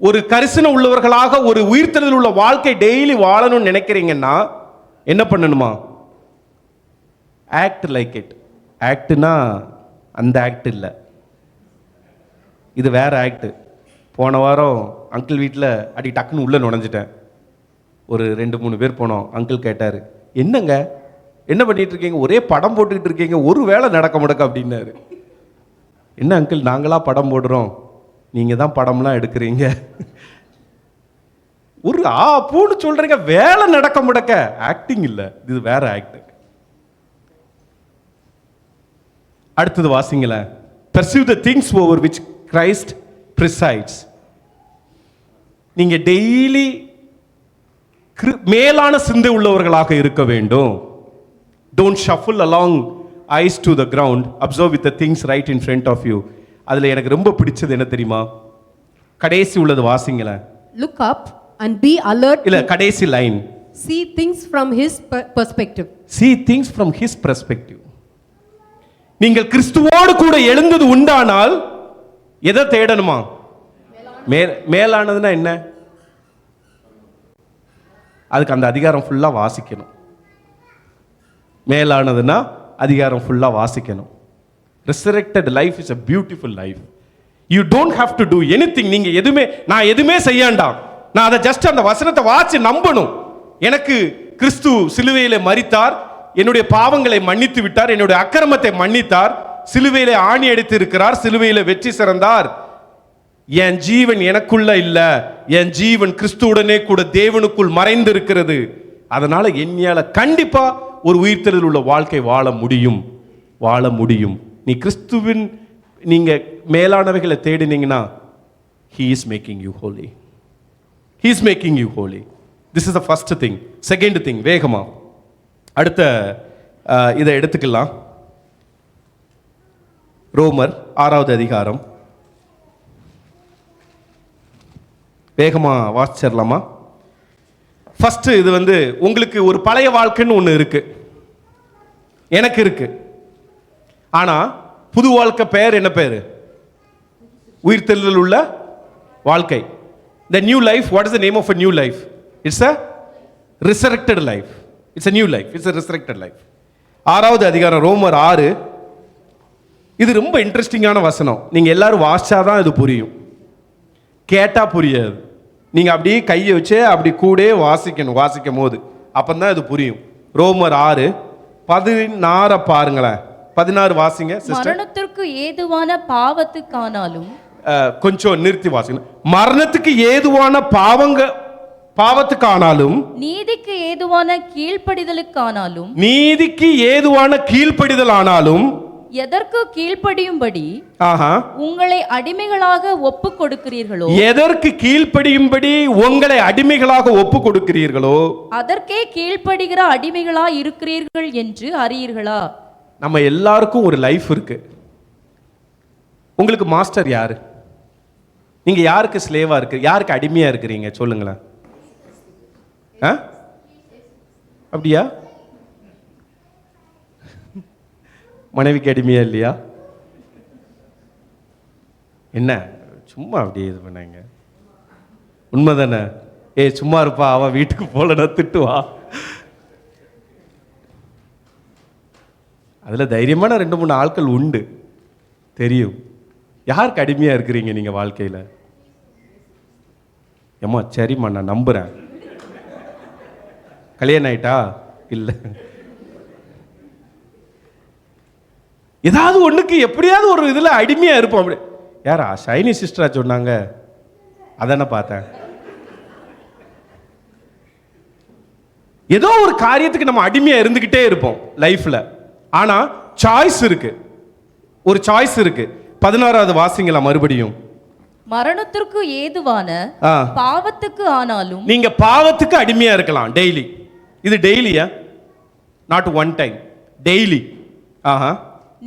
ஒரு கரிசனை உள்ளவர்களாக ஒரு உயிர்த்தெழுதல் உள்ள வாழ்க்கை டெய்லி வாழணும்னு நினைக்கிறீங்கன்னா என்ன பண்ணணுமா? Act like it. ஆக்ட்னா அந்த ஆக்ட் இல்லை, இது வேற ஆக்ட். போன வாரம் அங்கிள் வீட்டில் அடி டக்குன்னு உள்ள நுழைஞ்சிட்டேன். ஒரு 2-3 பேர் போனோம். அங்கிள் கேட்டார், என்னங்க என்ன பண்ணிட்டு இருக்கீங்க? ஒரே படம் போட்டுக்கிட்டு இருக்கீங்க, ஒரு வேளை நடக்க முடக்க அப்படின்னாரு. என்ன அங்கிள் நாங்களா படம் போடுறோம், நீங்க தான் படம்லாம் எடுக்கிறீங்க. ஒரு பூன்னு சொல்றீங்க, வேலை நடக்க முடக்க. ஆக்டிங் இல்லை, இது வேற ஆக்ட். அடுத்தது வாசிங்களேன். pursue the things over which Christ presides. நீங்க டெய்லி மேலான சிந்தை உள்ளவர்களாக இருக்க வேண்டும். Don't shuffle along eyes to the ground, observe with the things right in front of you. அதுல எனக்கு ரொம்ப பிடிச்சது என்ன தெரியுமா? கடைசி உள்ளது வாசிங்களேன். Look up and be alert. இல்ல கடைசி line. See things from his perspective. See things from his perspective. நீங்கள் கிறிஸ்துவோடு கூட எழுந்தது உண்டானால் எதை தேடணுமா? மேலானதுன்னா என்ன? அதுக்கு அந்த அதிகாரம் ஃபுல்லாக வாசிக்கணும். மேலானதுன்னா அதிகாரம் ஃபுல்லாக வாசிக்கணும். Resurrected life is a beautiful life. You don't have to do anything. நீங்க நான் எதுவுமே செய்யாண்டாம். நான் அதை ஜஸ்ட் அந்த வசனத்தை வாசி நம்பணும். எனக்கு கிறிஸ்து சிலுவையிலே மரித்தார், என்னுடைய பாவங்களை மன்னித்து விட்டார், என்னுடைய அக்கிரமத்தை மன்னித்தார், சிலுவையிலே ஆணி அடித்து இருக்கிறார், சிலுவையிலே வெற்றி சிறந்தார். என் ஜீவன் எனக்குள்ள இல்ல, என் ஜீவன் கிறிஸ்துவுடனே கூட தேவனுக்குள் மறைந்து இருக்கிறது. அதனால என்னால கண்டிப்பா ஒரு உயிர்த்தெழுதல் உள்ள வாழ்க்கை வாழ முடியும். நீ கிறிஸ்துவின் நீங்க மேலானவைகளை தேடினீங்கன்னா he is making you holy. He is making you holy. This is the first thing. Second thing, வேகமா அடுத்த இதை எடுத்துக்கலாம். ரோமர் 6வது அதிகாரம் வேகமா வாசிச்சிடலாமா? ஃபர்ஸ்ட் இது உங்களுக்கு ஒரு பழைய வாழ்க்கைன்னு ஒன்று இருக்கு, எனக்கு இருக்கு. ஆனா புது வாழ்க்கை பெயர் என்ன பேரு? உயிர்த்தெழுதல் உள்ள வாழ்க்கை. The new life, what is the name of a new life? It's a resurrected life. It's a new life. It's a resurrected life. 6வது அதிகாரம் ரோமர் 6. இது ரொம்ப இன்ட்ரெஸ்டிங்கான வசனம். நீங்க எல்லாரும் வாசிச்சாதான் இது புரியும், கேட்டா புரியாது. நீங்க அப்படியே கையை வச்சு அப்படி கூட வாசிக்கும் போது அப்பதான் இது புரியும். ரோமர் 6:16 பாருங்களேன். 16 வாசிங்க சிஸ்டர். மரணத்திற்கு ஏதுவான பாவத்துக்கானாலும், கொஞ்சம் நிறுத்தி வாசிக்கணும். மரணத்துக்கு ஏதுவான பாவத்துக்கானாலும், நீதிக்கு ஏதுவான கீழ்ப்படிதலுக்கானாலும், நீதிக்கு ஏதுவான கீழ்ப்படிதல் ஆனாலும், எதற்கு கீழ்ப்படியும்படி உங்களை அடிமைகளாக ஒப்பு கொடுக்கிறீர்களோ, எதற்கு கீழ்ப்படியும்படி உங்களை அடிமைகளாக ஒப்பு கொடுக்கிறீர்களோ, அதற்கே கீழ்ப்படுகிற அடிமைகளா இருக்கிறீர்கள் என்று அறியீர்களா? நம்ம எல்லாருக்கும் ஒரு லைஃப் இருக்கு. உங்களுக்கு மாஸ்டர் யாரு? நீங்க யாருக்கு ஸ்லேவா இருக்கு, யாருக்கு அடிமையா இருக்கிறீங்க சொல்லுங்களேன். அப்படியா? மனைவிக்கு அடிமையா இல்லையா? என்ன சும்மா அப்படியே இது பண்ணாங்க? உண்மைதானே? சும்மா இருப்பா, அவ வீட்டுக்கு போலன்னா திட்டுவா. அதுல தைரியமான 2-3 ஆட்கள் உண்டு, தெரியும். யாருக்கு அடிமையா இருக்கிறீங்க நீங்க வாழ்க்கையில? ஏம்மா சரிம்மா நான் நம்புறேன். கல்யாணம் ஆயிட்டா? இல்ல, ஏதாவது ஒண்ணுக்கு எப்படியாவது ஒரு இதுல அடிமையா இருப்போம். அப்படி யாரா ஷைனி சிஸ்டரா சொன்னாங்க, அதான பார்த்தேன். ஏதோ ஒரு காரியத்துக்கு நம்ம அடிமையா இருந்துகிட்டே இருப்போம் லைஃப்ல. ஆனா சாய்ஸ் இருக்கு, ஒரு சாய்ஸ் இருக்கு. 16வது வாசிங்களா மறுபடியும். மரணத்திற்கு ஏதுவான பாவத்துக்கு ஆனாலும், நீங்க பாவத்துக்கு அடிமையா இருக்கலாம் டெய்லி. இது டெய்லியா? Not one time, daily.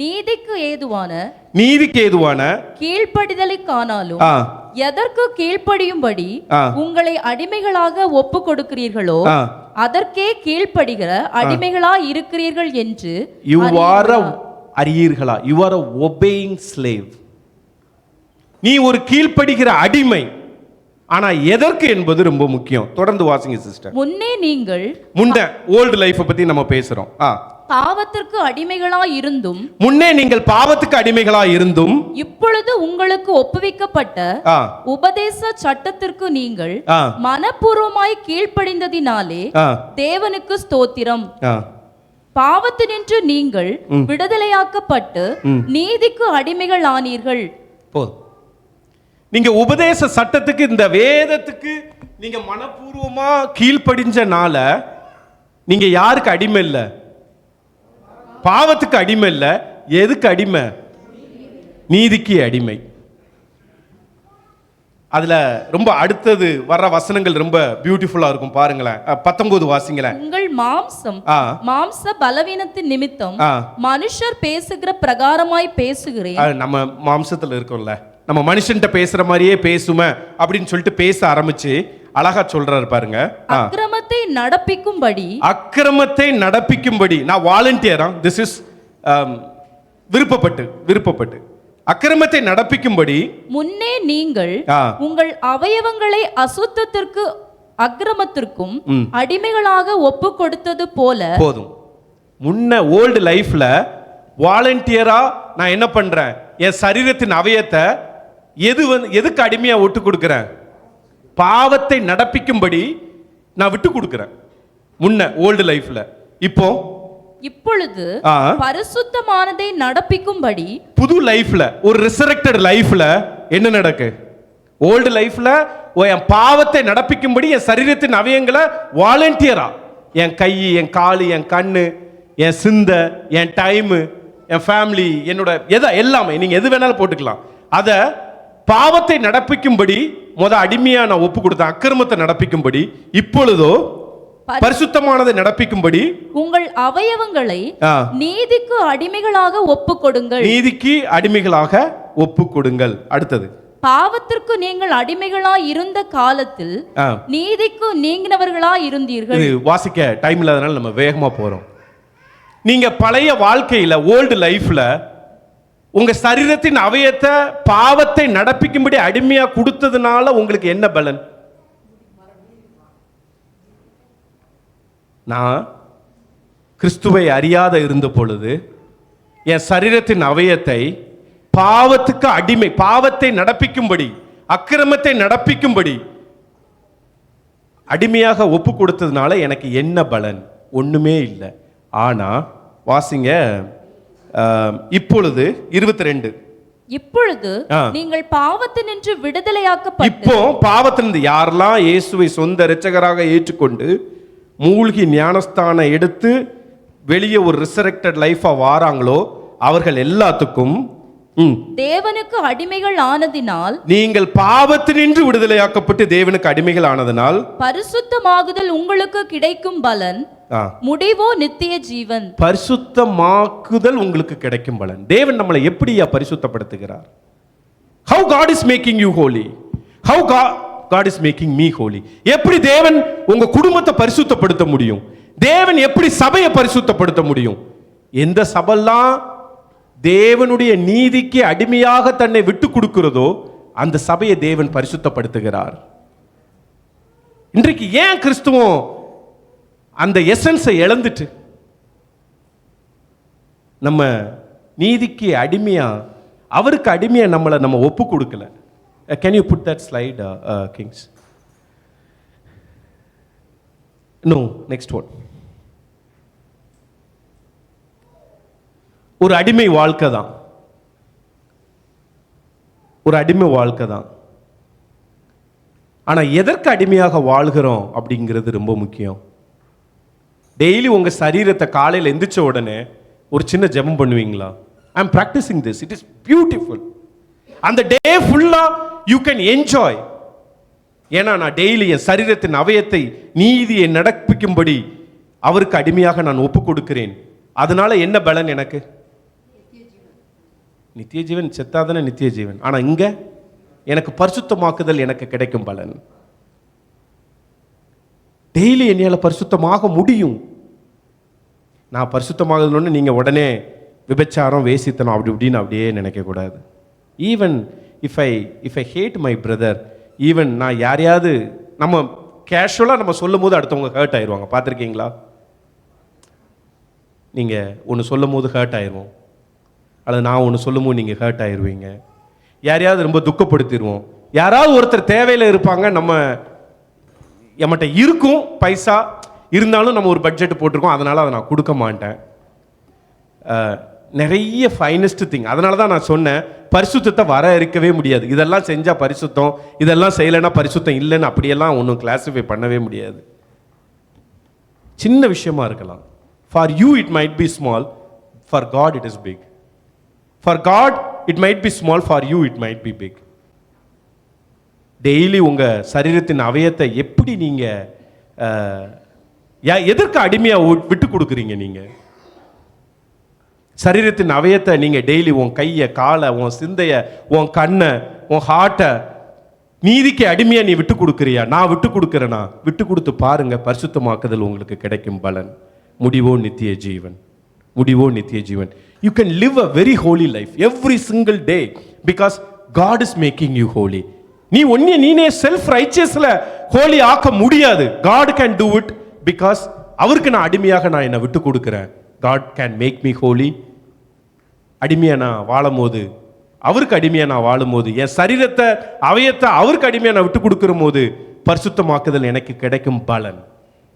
நீதிக்கு ஏதுவான கீழ்ப்படிதலுக்கானாலும், எதற்கு கீழ்ப்படியும்படி உங்களை அடிமைகளாக ஒப்பு கொடுக்கிறீர்களோ, அதற்கே கீழ்ப்படுகிற அடிமைகளா இருக்கிறீர்கள் என்று அறியீர்களா? You are a obeying slave. நீ ஒரு கீழ்ப்படுகிற அடிமை. ஆனா எதற்கு என்பது ரொம்ப முக்கியம். தொடர்ந்து வாசிங்க சிஸ்டர். முன்ன ஓல்ட் லைஃப் பத்தி நம்ம பேசுறோம். பாவத்திற்கு அடிமைகளா இருந்தும், முன்னே நீங்கள் பாவத்துக்கு அடிமைகளா இருந்தும், இப்பொழுது உங்களுக்கு ஒப்புவிக்கப்பட்ட உபதேச சட்டத்திற்கு நீங்கள் மனப்பூர்வமாய் கீழ்ப்படிந்ததினாலே தேவனுக்கு ஸ்தோத்திரம். பாவத்தினின்று நீங்கள் விடுதலையாக்கப்பட்டு நீதிக்கு அடிமைகள் ஆனீர்கள். நீங்க உபதேச சட்டத்துக்கு, இந்த வேதத்துக்கு நீங்க மனப்பூர்வமா கீழ்ப்படிஞ்சனால நீங்க யாருக்கு அடிமை இல்ல? பாவத்துக்கு அடிமை இல்ல. எதுக்கு அடிமை? நீதிக்கு அடிமை. அதுல ரொம்ப அடுத்தது வர்ற வசனங்கள் ரொம்ப பியூட்டிஃபுல்லா இருக்கும் பாருங்களேன். 19 வாசிங்களேன். உங்கள் மாம்ச பலவீனத்தின் நிமித்தம் மனுஷர் பேசுகிற பிரகாரமாய் பேசுகிறேன். நம்ம மாம்சத்துல இருக்கோம்ல, நம்ம மனுஷன்ட்ட பேசுற மாதிரியே பேசுமே அப்படின்னு சொல்லிட்டு பேச ஆரம்பிச்சு அழகா சொல்றாரு பாருங்க. அக்கிரமத்தை நடப்பிக்கும்படி நான் வாலண்டியரா, திஸ் இஸ் விருப்பப்பட்டு அக்கிரமத்தை நடப்பிக்கும்படி முன்னே நீங்கள் உங்கள் அவயவங்களை அசுத்தத்திற்கு அக்கிரமத்திற்கும் அடிமைகளாக ஒப்பு கொடுத்தது போல. போதும். முன்ன ஓல்டு லைஃப்ல வாலண்டியரா நான் என்ன பண்றேன், என் சரீரத்தின் அவயத்தை எதுக்கு அடிமையா விட்டு கொடுக்கிறேன்? பாவத்தை நடப்பிக்கும்படி நான் விட்டு கொடுக்கிறேன் முன்ன ஓல்டு லைஃப்ல. இப்பொழுது பரிசுத்தமானதை நடப்பிக்கும்படி புது லைஃப்ல, ஒரு ரிசரக்டட் லைஃப்ல என்ன நடக்கு? ஓல்டு லைஃப்ல என் பாவத்தை நடப்பிக்கும்படி என் சரீரத்தின் அவயங்களை வாலண்டியரா, என் கை, என் காலு, என் கண்ணு, என் சிந்த, என் டைமு, என் ஃபேமிலி, என்னோட எல்லாமே நீங்க எது வேணாலும் போட்டுக்கலாம். அத பாவத்தை நடப்பிக்கும்படி அடிமையா நான் ஒப்பு கொடுத்தேன். அக்கிரமத்தை நடப்பிக்கும்படி. இப்பொழுதோ பரிசுத்தமானதை நடப்பிக்கும்படி உங்கள் அவயவங்களை நீதிக்கு அடிமைகளாக ஒப்பு கொடுங்கள். நீதிக்கு அடிமைகளாக ஒப்பு கொடுங்கள். அடுத்தது, பாவத்திற்கு நீங்கள் அடிமைகளாய் இருந்த காலத்தில் நீதிக்கு நீங்கினவர்களாய் இருந்தீர்கள். இது வாசிக்க டைம் இல்லாதனால நம்ம வேகமா போறோம். நீங்க பழைய வாழ்க்கையில, ஓல்டு லைஃப்ல உங்க சரீரத்தின் அவயத்தை பாவத்தை நடப்பிக்கும்படி அடிமையா கொடுத்ததுனால உங்களுக்கு என்ன பலன்? நான் கிறிஸ்துவை அறியாத இருந்த பொழுது என் சரீரத்தின் அவயத்தை பாவத்துக்கு அடிமை, பாவத்தை நடப்பிக்கும்படி, அக்கிரமத்தை நடப்பிக்கும்படி அடிமையாக ஒப்பு கொடுத்ததுனால எனக்கு என்ன பலன்? ஒண்ணுமே இல்லை. ஆனா வாசிங்க, இப்பொழுது 22. இப்பொழுது நீங்கள் பாவத்தினின்று விடுதலையாக்கப்பட்டு. இப்போ பாவத்திலிருந்து யாரெல்லாம் இயேசுவை சொந்த இரட்சகராக ஏற்றுக்கொண்டு மூழ்கி ஞானஸ்தானம் எடுத்து வெளியே ஒரு ரிசரக்டட் லைஃபா வாராங்களோ அவர்கள் எல்லாத்துக்கும் தேவனுக்கு அடிமைகள் ஆனதினால், நீங்கள் பாவத்தினின்று விடுதலையாக்கப்பட்டு தேவனுக்கு அடிமைகள் ஆனதினால் பரிசுத்தமாகுதல் உங்களுக்கு கிடைக்கும் பலன் முடிவோ நித்திய ஜீவன். பரிசுத்தமாக்குதல் உங்களுக்கு கிடைக்கும் பலன். தேவன் நம்மளை எப்படியா பரிசுத்தப்படுத்துகிறார்? How God is making you holy? How God is making me holy? எப்படி தேவன் உங்க குடும்பத்தை பரிசுத்தப்படுத்த முடியும்? தேவன் எப்படி சபையை பரிசுத்தப்படுத்த முடியும்? எந்த சபைலாம் தேவனுடைய நீதிக்கு அடிமையாக தன்னை விட்டு கொடுக்கிறதோ அந்த சபையை தேவன் பரிசுத்தப்படுத்துகிறார். இன்றைக்கு ஏன் கிறிஸ்துவம் அந்த எசன்ஸை இழந்துட்டு நம்ம நீதிக்கு அடிமையா, அவருக்கு அடிமையா நம்மளை நம்ம ஒப்பு கொடுக்கல? Can you put that slide Kings? No, next one. ஒரு அடிமை வாழ்க்கை தான், ஒரு அடிமை வாழ்க்கை தான். ஆனா எதற்கு அடிமையாக வாழ்கிறோம் அப்படிங்கிறது ரொம்ப முக்கியம். டெய்லி உங்க சரீரத்தை காலையில் எந்திரிச்ச உடனே ஒரு சின்ன ஜெபம் பண்ணுவீங்களா? I am practising this, it is beautiful. அந்த டே ஃபுல்லா யூ கேன் என்ஜாய். ஏன்னா நான் டெய்லி என் சரீரத்தின் அவயத்தை நீதியை நடப்பிக்கும்படி அவருக்கு அடிமையாக நான் ஒப்பு கொடுக்கிறேன். அதனால என்ன பலன் எனக்கு? நித்திய ஜீவன். செத்தாதானே நித்திய ஜீவன். ஆனா இங்க எனக்கு பரிசுத்தமாக்குதல் எனக்கு கிடைக்கும் பலன். டெய்லி என்னால் பரிசுத்தமாக முடியும். நான் பரிசுத்தமாகுதுன்னு நீங்க உடனே விபச்சாரம், வேசித்தனம் அப்படி இப்படின்னு அப்படியே நினைக்க கூடாது. Even if I hate my brother, even நான் யாரையாவது நம்ம கேஷுவலாக நம்ம சொல்லும் போது அடுத்தவங்க ஹர்ட் ஆயிடுவாங்க. பார்த்துருக்கீங்களா? நீங்கள் ஒன்று சொல்லும் போது ஹர்ட் ஆயிடுவோம், அல்லது நான் ஒன்று சொல்லும் போது நீங்கள் ஹர்ட் ஆயிடுவீங்க. யாரையாவது ரொம்ப துக்கப்படுத்திடுவோம். யாராவது ஒருத்தர் தேவையில் இருப்பாங்க, நம்மகிட்ட இருக்கும் பைசா இருந்தாலும் நம்ம ஒரு பட்ஜெட் போட்டிருக்கோம், அதனால் அதை நான் கொடுக்க மாட்டேன். நிறைய ஃபைனஸ்ட் திங். அதனால தான் நான் சொன்னேன், பரிசுத்தத்தை வர இருக்கவே முடியாது. இதெல்லாம் செஞ்சால் பரிசுத்தம், இதெல்லாம் செய்யலைன்னா பரிசுத்தம் இல்லைன்னு அப்படியெல்லாம் ஒன்றும் கிளாஸிஃபை பண்ணவே முடியாது. சின்ன விஷயமா இருக்கலாம். For you it might be small, for God it is big. For God it might be small, for you it might be big. Daily உங்கள் சரீரத்தின் அவயத்தை எப்படி நீங்கள் எதற்கு அடிமையாக விட்டு கொடுக்குறீங்க? நீங்கள் சரீரத்தின் அவயத்தை நீங்கள் டெய்லி உன் கையை, காலை, உன் சிந்தையை, உன் கண்ணை, உன் ஹார்ட்டை நீதிக்கு அடிமையாக நீ விட்டு கொடுக்குறியா? நான் விட்டு கொடுக்குறேனா? விட்டு கொடுத்து பாருங்க, பரிசுத்தமாக்குதல் உங்களுக்கு கிடைக்கும் பலன். முடிவோ நித்திய ஜீவன். முடிவோ நித்திய ஜீவன். You can live a very holy life every single day because God is making you holy. நீ நீனே செல்ஃப் ரைச்சியஸ்ல ஹோலி ஆக்க முடியாது. God can do it because அவருக்கு நான் அடிமையாக நான் என்னை விட்டு கொடுக்கிறேன். God can make me holy. அடிமையா நான் வாழும் போது, அவருக்கு அடிமையா நான் வாழும் போது, என் சரீரத்தை அவயத்தை அவருக்கு அடிமையா நான் விட்டு கொடுக்கிற போது பரிசுத்தமாக்குதல் எனக்கு கிடைக்கும் பலன்.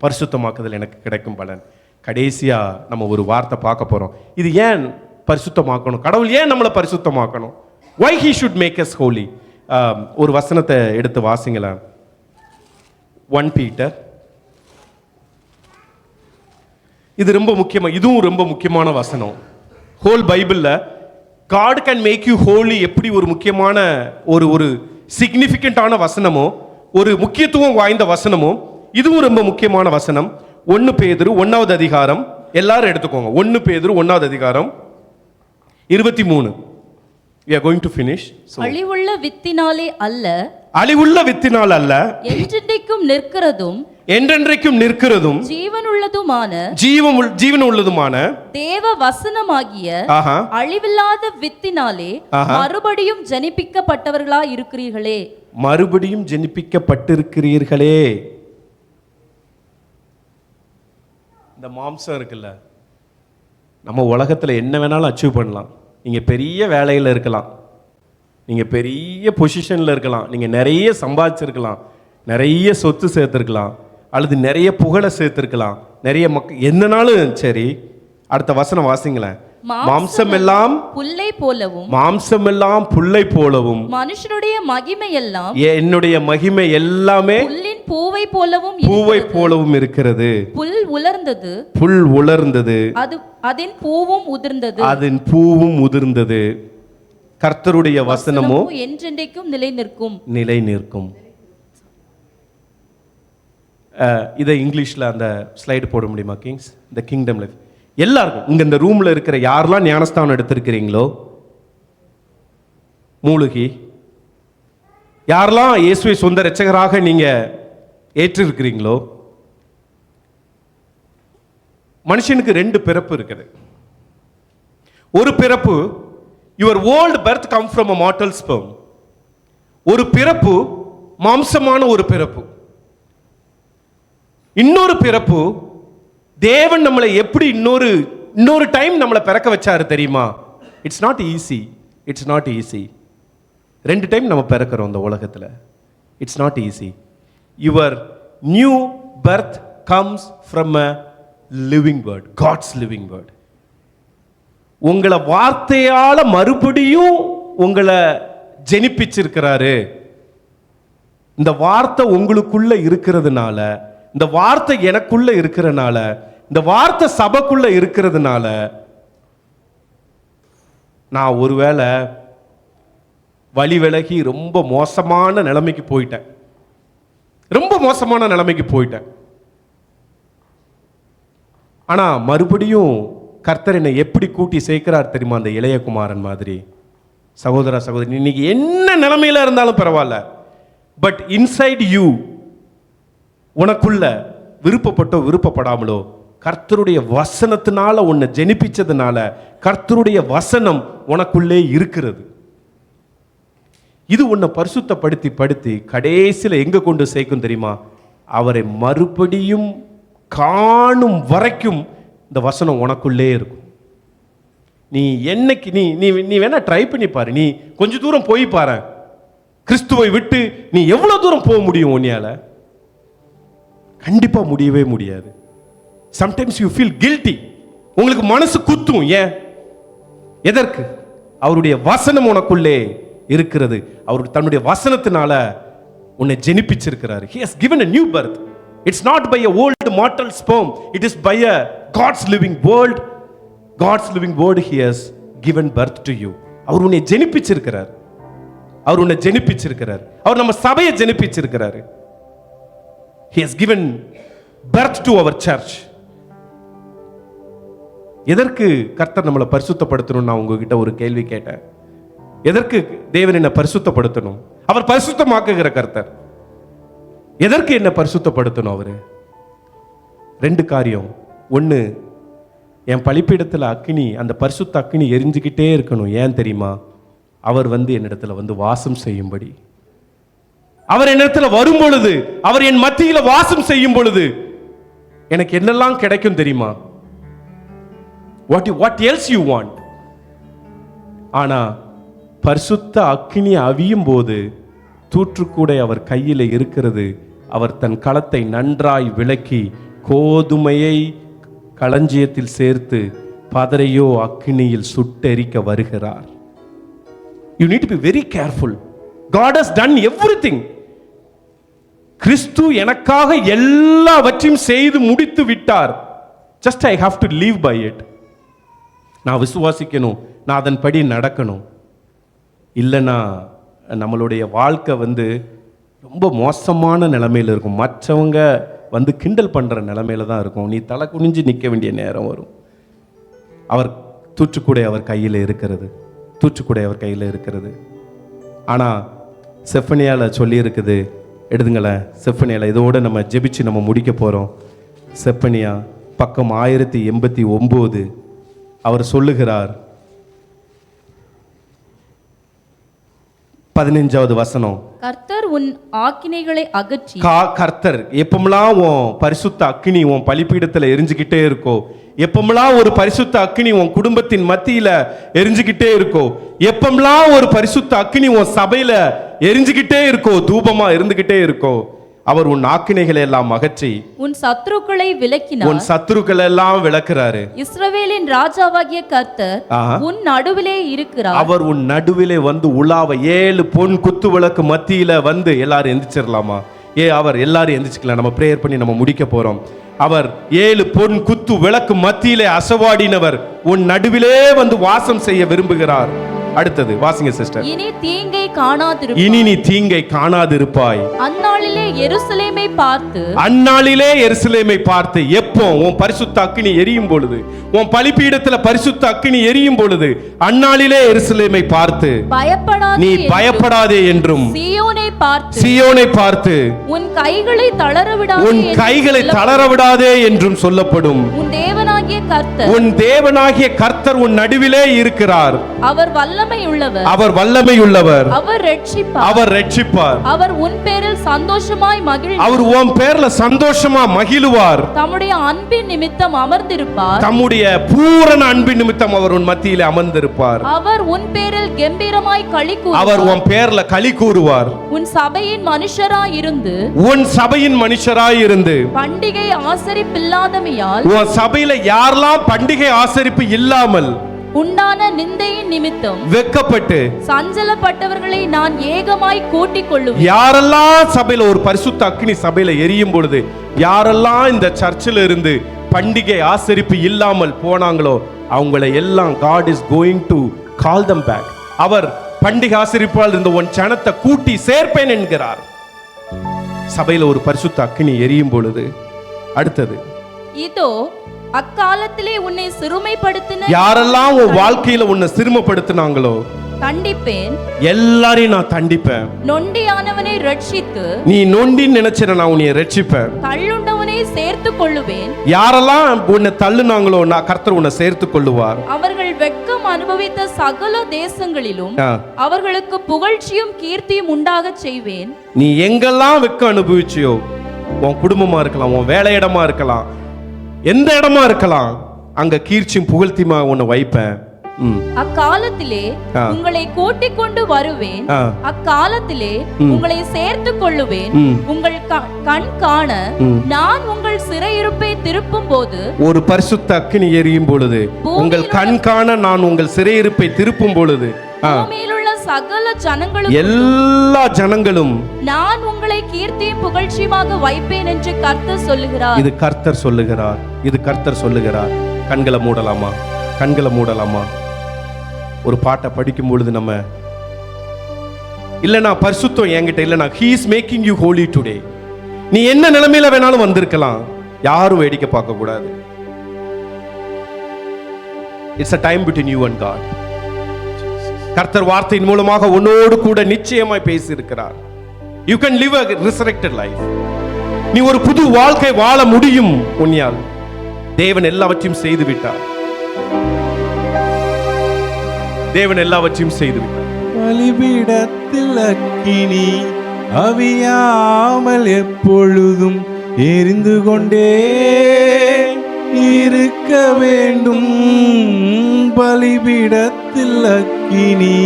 பரிசுத்தமாக்குதல் எனக்கு கிடைக்கும் பலன். கடைசியா நம்ம ஒரு வார்த்தை பார்க்க போறோம். இது ஏன் பரிசுத்தமாக்கணும்? கடவுள் ஏன் நம்மளை பரிசுத்தமாக்கணும்? why he should make us holy? ஒரு வசனத்தை எடுத்து வாசிங்களேன். 1 பீட்டர். இது ரொம்ப முக்கியமா, இதுவும் ரொம்ப முக்கியமான வசனம். ஹோல் பைபிள்ல God can make you holy எப்படி ஒரு முக்கியமான ஒரு சிக்னிஃபிகண்டான வசனமோ, ஒரு முக்கியத்துவம் வாய்ந்த வசனமோ, இதுவும் ரொம்ப முக்கியமான வசனம். 1 பேதுரு 1வது அதிகாரம், எல்லாரும் எடுத்துக்கோங்க. 1 பேதுரு 1வது அதிகாரம் 23. we are going to finish. அழிவுள்ள வித்தினாலே அல்ல, அழிவுள்ள வித்தினால் அல்ல, என்றென்றைக்கும் நிற்கிறதும் என்றென்றைக்கும் நிற்கிறதும் ஜீவன் உள்ளதுமான தேவ வசனமாகிய அழிவில்லாத வித்தினாலே மறுபடியும் ஜனிப்பிக்கப்பட்டவர்களா இருக்கிறீர்களே. மறுபடியும் ஜனிப்பிக்கப்பட்டிருக்கிறீர்களே. இந்த மாம்சம் இருக்குல்ல, நம்ம உலகத்துல என்ன வேணாலும் அச்சீவ் பண்ணலாம். நீங்க பெரிய வேலையில இருக்கலாம், நீங்க பெரிய பொசிஷன்ல இருக்கலாம், நீங்க நிறைய சம்பாதிச்சிருக்கலாம், நிறைய சொத்து சேர்த்திருக்கலாம், அல்லது நிறைய புகழை சேர்த்திருக்கலாம், நிறைய என்னனாலும் சரி. அடுத்த வசனம் வாசிங்களேன். மாம்சம் எல்லாம் புல்லை போலவும், மாம்சம் எல்லாம் புல்லை போலவும், மனுஷனுடைய மகிமை எல்லாம், என்னுடைய மகிமை எல்லாமே புல்லின் பூவை போலவும், பூவை போலவும் இருக்கிறது. புல் உலர்ந்தது, புல் உலர்ந்தது, அதன் பூவும் உதிர்ந்தது, அதன் பூவும் உதிர்ந்தது. கர்த்தருடைய வசனமோ என்றென்றைக்கும் நிலை நிற்கும், நிலை நிற்கும். இதை இங்கிலீஷ்ல அந்த ஸ்லைடு போட முடியுமா கிங்ஸ்? The kingdom life. எல்லாருக்கும் இங்க இந்த ரூம்ல இருக்கிற யாரெல்லாம் ஞானஸ்தானம் எடுத்திருக்கிறீங்களோ, மூழ்கி யாரெல்லாம் இயேசுவை சொந்த இரட்சகராக நீங்க ஏற்றிருக்கிறீங்களோ, மனுஷனுக்கு 2 பிறப்பு இருக்குது. ஒரு பிறப்பு, your old birth come from a mortal sperm. ஒரு பிறப்பு மாம்சமான ஒரு பிறப்பு. இன்னொரு பிறப்பு, தேவன் நம்மளை எப்படி இன்னொரு டைம் நம்மளை பிறக்க வச்சாரு தெரியுமா? It's not easy. It's not easy. 2 time நம்ம பிறக்கிறோம் இந்த உலகத்துல. It's not easy. Your new birth comes from a living word, God's living word. உங்களை வார்த்தையால மறுபடியும் உங்களை ஜெனிப்பிச்சிருக்கிறாரு. இந்த வார்த்தை உங்களுக்குள்ள இருக்கிறதுனால, இந்த வார்த்தை எனக்குள்ள இருக்கிறதுனால, இந்த வார்த்தை சபைக்குள்ள இருக்கிறதுனால, நான் ஒருவேளை வழி விலகி ரொம்ப மோசமான நிலைமைக்கு போயிட்டேன், ரொம்ப மோசமான நிலைமைக்கு போயிட்டேன். ஆனா மறுபடியும் கர்த்தர் என்னை எப்படி கூட்டி சேர்க்கிறார் தெரியுமா? அந்த இளையகுமாரன் மாதிரி. சகோதரா சகோதரி, இன்னைக்கு என்ன நிலைமையில இருந்தாலும் பரவாயில்ல, பட் இன்சைட் யூ, உனக்குள்ள விருப்பப்பட்டோ விருப்பப்படாமலோ கர்த்தருடைய வசனத்தினால உன்னை ஜெனிப்பிச்சதுனால கர்த்தருடைய வசனம் உனக்குள்ளே இருக்கிறது. இது உன்னை பரிசுத்தப்படுத்தி கடைசியில் எங்க கொண்டு சேர்க்கும் தெரியுமா? அவரை மறுபடியும் காணும் வரைக்கும் இந்த வசனம் உனக்குள்ளே இருக்கும். நீ என்னைக்கு நீ வேணா ட்ரை பண்ணி பாரு. நீ கொஞ்ச தூரம் போய் பாரு. கிறிஸ்துவை விட்டு நீ எவ்வளவு தூரம் போக முடியும்? உன்னையால கண்டிப்பா முடியவே முடியாது. Sometimes you feel guilty. உங்களுக்கு மனசு குத்தும். ஏன்? எதற்கு? அவருடைய வசனம் உனக்குள்ளே இருக்கிறது. அவர் தன்னுடைய வசனத்தினால உன்னை ஜெனிப்பிச்சிருக்கிறார். He has given a new birth. It's not by a old mortal sperm. It is by a God's living word. God's living word He has given birth to you. அவர் உன்னை ஜெனிப்பிச்சிருக்கிறார். அவர் உன்னை ஜெனிப்பிச்சிருக்கிறார். அவர் நம்ம சபையை ஜெனிப்பிச்சிருக்கிறார். He has given birth to our church. எதற்கு கர்த்தர் நம்மளை பரிசுத்தப்படுத்தணும்? நான் உங்ககிட்ட ஒரு கேள்வி கேட்டேன். எதற்கு தேவன் என்ன பரிசுத்தப்படுத்தணும்? அவர் பரிசுத்தமாக்குகிற கர்த்தர். எதற்கு என்ன பரிசுத்தப்படுத்தணும் அவரு? 2 காரியம். 1, என் பலிப்பீடத்தில் அக்கினி, அந்த பரிசுத்த அக்கினி எரிஞ்சுக்கிட்டே இருக்கணும். ஏன் தெரியுமா? அவர் என்னிடத்துல வாசம் செய்யும்படி. அவர் என்னிடத்துல வரும் பொழுது, அவர் என் மத்தியில வாசம் செய்யும் பொழுது எனக்கு என்னெல்லாம் கிடைக்கும் தெரியுமா? what else you want? ஆனா பரிசுத்த அக்கினி அவியும் போது தூற்றுக்கூடை அவர் கையில இருக்கிறது. அவர் தன் களத்தை நன்றாய் விளக்கி கோதுமையை களஞ்சியத்தில் சேர்த்து பதரையோ அக்கினியில் சுட்டெரிக்க வருகிறார். You need to be very careful. God has done everything. கிறிஸ்து எனக்காக எல்லாவற்றையும் செய்து முடித்து விட்டார். Just I have to live by it. நான் விசுவாசிக்கணும், நான் அதன்படி நடக்கணும். இல்லைன்னா நம்மளுடைய வாழ்க்கை ரொம்ப மோசமான நிலைமையில் இருக்கும். மற்றவங்க கிண்டல் பண்ணுற நிலைமையில தான் இருக்கும். நீ தலை குனிஞ்சு நிற்க வேண்டிய நேரம் வரும். அவர் தூற்றுக்கூடை அவர் கையில் இருக்கிறது, தூற்றுக்கூடை அவர் கையில் இருக்கிறது. ஆனால் செஃபனியாவில் சொல்லியிருக்குது, எடுத்துங்களேன் செஃபனியாவில். இதோடு நம்ம ஜெபிச்சு நம்ம முடிக்க போகிறோம். செஃபனியா பக்கம் 1089 அவர் சொல்லுகிறார், 15வது வசனம். கர்த்தர் உன் ஆக்கினைகளை அகற்றி. கர்த்தர் எப்பமெல்லாம் உன் பரிசுத்த அக்கினி உன் பலிபீடத்துல எரிஞ்சுக்கிட்டே இருக்கோ, எப்பமெல்லாம் ஒரு பரிசுத்த அக்கினி உன் குடும்பத்தின் மத்தியில எரிஞ்சுக்கிட்டே இருக்கோ, எப்பமெல்லாம் ஒரு பரிசுத்த அக்கினி உன் சபையில எரிஞ்சுக்கிட்டே இருக்கோ, தூபமா இருந்துகிட்டே இருக்கோ, அவர் உன் ஆக்கினைகளை எல்லாம் அகற்றி உன் சத்துருக்களை விலக்கினார். உன் சத்துருக்களை எல்லாம் விலக்குறாரு. இஸ்ரவேலின் ராஜாவாகிய கர்த்தர் உன் நடுவிலே இருக்கிறார். அவர் உன் நடுவிலே உலாவ 7 பொன் குத்து விளக்கு மத்தியில எல்லாரும் எந்திரிச்சிடலாமா? அவர் எல்லாரும் எந்திரிச்சுக்கலாம். நம்ம பிரேயர் பண்ணி நம்ம முடிக்க போறோம். அவர் 7 பொன் குத்து விளக்கு மத்தியிலே அசவாடினவர் உன் நடுவிலே வாசம் செய்ய விரும்புகிறார். அடுத்தது வாசிங்க சிஸ்டர். இனி தீங்கை காணாதிருப்பாய். இனி நீ தீங்கை காணாதிருப்பாய். அந்நாளிலே எருசலேமை பார்த்து. அந்நாளிலே எருசலேமை பார்த்து. எப்போ? உன் பரிசுத்த அக்கினி எரியும் பொழுது, உன் பலிபீடத்துல பரிசுத்த அக்கினி எரியும் பொழுது, அந்நாளிலே எருசலேமை பார்த்து பயப்படாதே, நீ பயப்படாதே என்றும் சீயோனை பார்த்து, சீயோனை பார்த்து உன் கைகளை தளரவிடாதே, உன் கைகளை தளரவிடாதே என்றும் சொல்லப்படும். உன் தேவனாகிய கர்த்தர், உன் தேவனாகிய கர்த்தர் உன் நடுவிலே இருக்கிறார். அவர் வல்லமை உள்ளவர், அவர் வல்லமை உள்ளவர், அவர் ரட்சிப்பார், அவர் ரட்சிப்பார். அவர் உன் பேரில் சந்தோஷமாய் மகிழ்வார், அவர் உன் பேர்ல சந்தோஷமா மகிழுவார். தம்முடைய அன்பின் நிமித்தம் அமர்ந்திருப்பார், தம்முடைய பூரண அன்பின் நிமித்தம் அவர் உன் மத்தியிலே அமர்ந்திருப்பார். அவர் உன் பேரில் கம்பீரமாய் களி கூறுவார், அவர் உன் பேர்ல களி கூறுவார். உன் சபையின் மனுஷராய் இருந்து, உன் சபையின் மனுஷராய் இருந்து, பண்டிகை ஆசரிப்பில்லாதமையால், உன் சபையில யாரெல்லாம் பண்டிகை ஆசரிப்பு இல்லாமல் உண்டான நிந்தையின் நிமித்தம் வெக்கப்பட்டு சஞ்சலப்பட்டவர்களை நான் ஏகமாய் கூட்டிக் கொள்ளுவேன். யாரெல்லாம் சபையில ஒரு பரிசுத்த அக்கினி சபையில எரியும் பொழுது, யாரெல்லாம் இந்த சர்ச்சில் இருந்து பண்டிகை ஆசரிப்பு இல்லாமல் போனாங்களோ அவங்களை எல்லாம் God is going to call them back. அவர் பண்டிகை ஆசரிப்பால் இருந்த உன் ஜனத்தை கூட்டி சேர்ப்பேன் என்கிறார். சபையில ஒரு பரிசுத்த அக்கினி எரியும் பொழுது. அடுத்தது, இதோ அக்காலத்திலே உன்னை சிறுமைப்படுத்தின யாரெல்லாம் உன் வாழ்க்கையில உன்னை சிறுமைப்படுத்தினாங்களோ தண்டிப்பேன், எல்லாரையும் நான் தண்டிப்பேன். நொண்டியானவனை ரட்சித்து, நீ நொண்டின்னு நினைச்சேன், நான் உன்னை ரட்சிப்பேன். தள்ளுண்டவனை சேர்த்து கொள்ளுவேன், யாரெல்லாம் உன்னை தள்ளுனாங்களோ நான் கர்த்தர் உன்னை சேர்த்து கொள்ளுவார். அவர்கள் வெட்கம் அனுபவித்த சகல தேசங்களிலும் அவர்களுக்கு புகழ்ச்சியும் கீர்த்தியும் உண்டாக செய்வேன். நீ எங்கெல்லாம் வெட்கம் அனுபவிச்சியோ, உன் குடும்பமா இருக்கலாம், உன் வேலை இடமா இருக்கலாம், எந்த இடமா இருக்கலாம், அங்க கீர்ச்சியும் புகழ்ச்சியுமா உன்னை வைப்பேன். அக்காலத்திலே உங்களை கூட்டிக் கொண்டு வருவேன், அக்காலத்திலே உங்களை சேர்த்து கொள்ளுவேன். உங்கள் கண் காண நான் உங்கள் சிறையிருப்பை திருப்பும் போது, ஒரு பரிசுத்த அக்கினி எரியும் பொழுது, உங்கள் கண் காண நான் உங்கள் சிறையிருப்பை திருப்பும் பொழுது, பூமியிலுள்ள சகல ஜனங்களும், எல்லா ஜனங்களும் நான் உங்களை கீர்த்தியும் புகழ்ச்சியுமாக வைப்பேன் என்று கர்த்தர் சொல்லுகிறார். இது கர்த்தர் சொல்லுகிறார், இது கர்த்தர் சொல்லுகிறார். கண்களை மூடலாமா? கண்களை மூடலாமா? ஒரு பாட்டை படிக்கும் பொழுது நம்ம இல்லைனா பரிசுத்தம் என்கிட்ட இல்லைனா, he is making you holy today. நீ என்ன நிலைமையில வேணாலும் வந்திருக்கலாம், யாரும் வேடிக்கை பார்க்க கூடாது. It's a time between you and God. கர்த்தர் வார்த்தையின் மூலமாக உன்னோடு கூட நிச்சயமாய் பேசி இருக்கிறார். You can live a resurrected life. நீ ஒரு புது வாழ்க்கை வாழ முடியும் உன்னால். தேவன் எல்லாவற்றையும் செய்து விட்டார். தேவன் எல்லாவற்றையும் செய்து விட்டார். பலிபீடத்தில் அக்கினி அவியாமல் எப்பொழுதும் எரிந்து கொண்டே இருக்க வேண்டும். பலிபீடத்தில் அக்கினி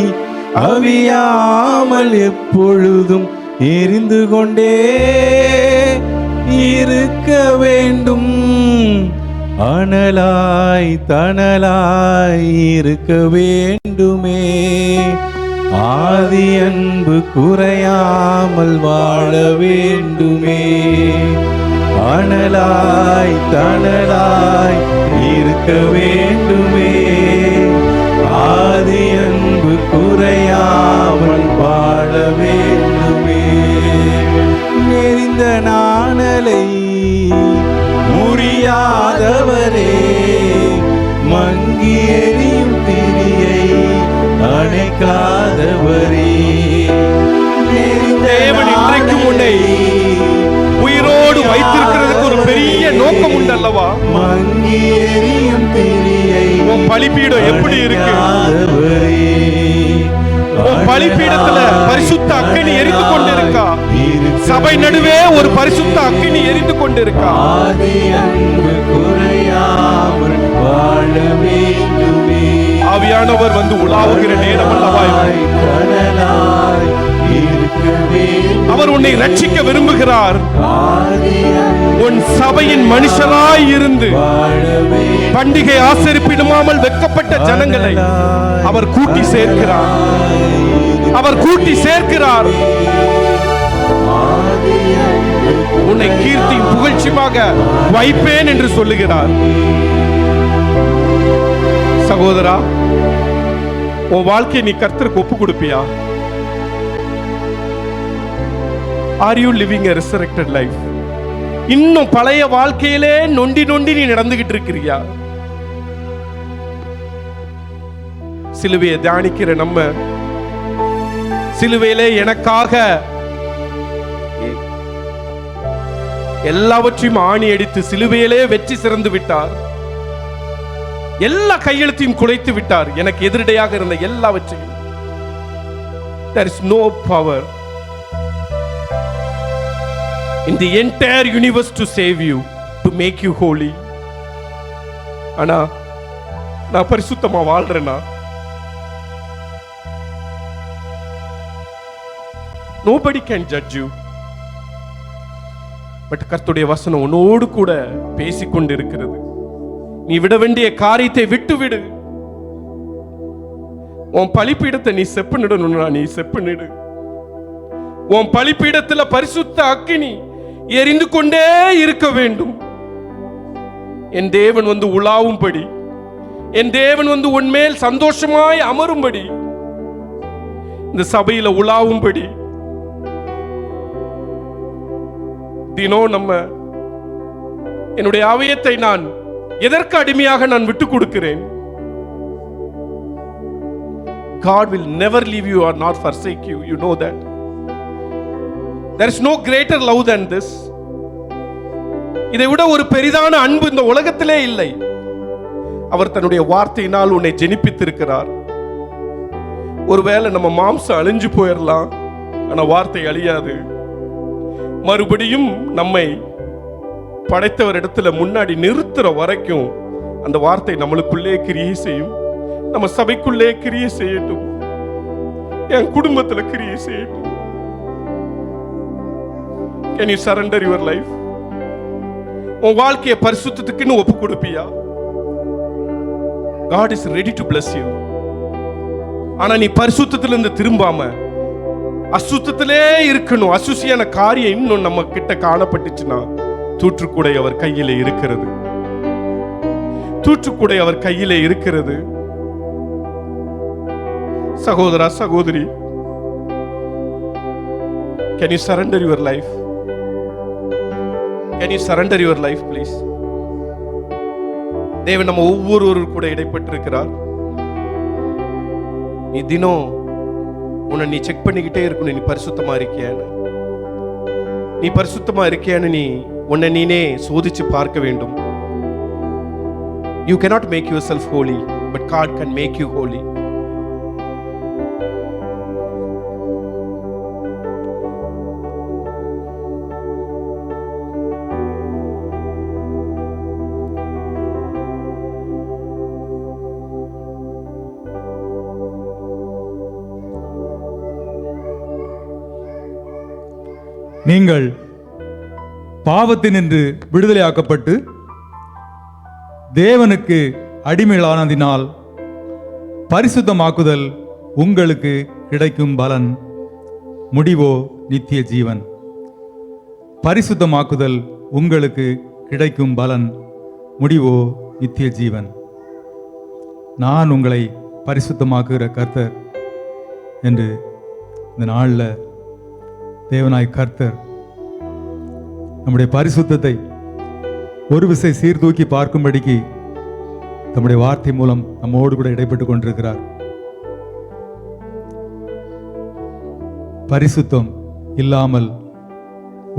அவியாமல் எப்பொழுதும் எரிந்து கொண்டே இருக்க வேண்டும். அனலாய் தனலாய் இருக்க வேண்டுமே. ஆதி அன்பு குறையாமல் வாழ வேண்டுமே. அனலாய் தனலாய் இருக்க வேண்டுமே. ஆதி அன்பு குறையாமல் வாழ வேண்டுமே. நெறிந்த நாணலை முறியாதவரே, மங்கி எரியும் திரியை அணைக்காதவரே, தேவன் இன்றைக்கும் உன்னை உயிரோடு வைத்திருக்கிறதுக்கு ஒரு பெரிய நோக்கம் உண்டு அல்லவா? மங்கி எரியும் திரியை உன் பலிபீடம் எப்படி இருக்கு? உன் பலிபீடத்துல பரிசுத்த அக்கினி எரிந்து கொண்டிருக்கா? சபை நடுவே ஒரு பரிசுத்த அக்கினி எரிந்து கொண்டிருக்கா? ஆவியானவர் வந்து உலாவுகிற நேரம் அல்லவா? அவர் உன்னை ரட்சிக்க விரும்புகிறார். உன் சபையின் மனுஷனாய் இருந்து பண்டிகை ஆசரிப்பிடுமாமல் வெட்கப்பட்ட ஜனங்களை அவர் கூட்டி சேர்க்கிறார். அவர் கூட்டி சேர்க்கிறார். உன்னை கீர்த்தி புகழ்ச்சியாக வைப்பேன் என்று சொல்லுகிறார். சகோதரா, உன் வாழ்க்கையை நீ கர்த்தருக்கு ஒப்பு கொடுப்பியா? Are you living a resurrected life? இன்னும் பழைய வாழ்க்கையிலே நொண்டி நொண்டி நீ நடந்துகிட்டு இருக்கிறியா? சிலுவையை தியானிக்கிற நம்ம, சிலுவையிலே எனக்காக எல்லாவற்றையும் ஆணி அடித்து சிலுவையிலே வெற்றி சிறந்து விட்டார். எல்லா கையெழுத்தையும் குலைத்து விட்டார். எனக்கு எதிரடையாக இருந்த எல்லாவற்றையும். There is no power in the entire universe to save you, to make you holy. ஆனா நான் பரிசுத்தமா வாழ்றேனா? Nobody can judge you. But கர்த்தருடைய வசனம் உன்னோடு கூட பேசிக்கொண்டு இருக்கிறது. நீ விட வேண்டிய காரியத்தை விட்டு விடு. உன் பலிபீடத்தை நீ செப்பனிடணும்னா நீ செப்பனிடு. உன் பலிபீடத்துல பரிசுத்த அக்கினி எரிந்து கொண்டே இருக்க வேண்டும். என் தேவன் வந்து உலாவும்படி, என் தேவன் வந்து உன்மேல் சந்தோஷமாய் அமரும்படி, இந்த சபையில உலாவும்படி தினம் நம்ம என்னுடைய அவயத்தை நான் எதற்கு அடிமையாக நான் விட்டு கொடுக்கிறேன்? God will never leave you or not forsake you. You know that. There is no greater love than this. இதை விட ஒரு பெரிதான அன்பு இந்த உலகத்திலே இல்லை. அவர் தன்னுடைய வார்த்தையினால் உன்னை ஜெனிப்பித்திருக்கிறார். ஒருவேளை நம்ம மாம்சம் அழிஞ்சு போயிடலாம், ஆனா வார்த்தை அழியாது. மறுபடியும் நம்மை படைத்தவர் இடத்துல முன்னாடி நிறுத்துற வரைக்கும் அந்த வார்த்தை நம்மளுக்குள்ளே கிரியை செய்யும். நம்ம சபைக்குள்ளே கிரியை செய்யட்டும், என் குடும்பத்துல கிரியை செய்யட்டும். Can you surrender your life? உன் வாழ்க்கையை பரிசுத்தத்துக்குன்னு ஒப்பு கொடுப்பியா? God is ready to bless you. ஆனா நீ பரிசுத்தத்திலிருந்து திரும்பாம அசுத்தத்திலே இருக்கணும். அசுசியான காரியம் இன்னும் நம்ம கிட்ட காணப்பட்டுச்சுன்னா தூற்றுக்கூடை அவர் கையிலே இருக்கிறது. தூற்றுக்கூடை அவர் கையிலே இருக்கிறது. சகோதரா, சகோதரி, can you surrender your life? Can you surrender your life please? தேவன் நம்ம ஒவ்வொருவரும் கூட இடைப்பட்டிருக்கிறார். நீ தினம் உன்னை நீ செக் பண்ணிக்கிட்டே இருக்கணும். நீ பரிசுத்தமா இருக்கியான்னு, நீ பரிசுத்தமா இருக்கியான்னு நீ உன்னை நீனே சோதிச்சு பார்க்க வேண்டும். You cannot make yourself holy, but God can make you holy. நீங்கள் பாவத்தினின்று விடுதலையாக்கப்பட்டு தேவனுக்கு அடிமைகளானதினால் பரிசுத்தமாக்குதல் உங்களுக்கு கிடைக்கும் பலன், முடிவோ நித்திய ஜீவன். பரிசுத்தமாக்குதல் உங்களுக்கு கிடைக்கும் பலன், முடிவோ நித்திய ஜீவன். நான் உங்களை பரிசுத்தமாக்குகிற கர்த்தர் என்று இந்த நாளில் தேவனாய் கர்த்தர் நம்முடைய பரிசுத்தத்தை ஒரு விசை சீர்தூக்கி பார்க்கும்படிக்கு நம்முடைய வார்த்தை மூலம் நம்மோடு கூட இடைப்பட்டு கொண்டிருக்கிறார். பரிசுத்தம் இல்லாமல்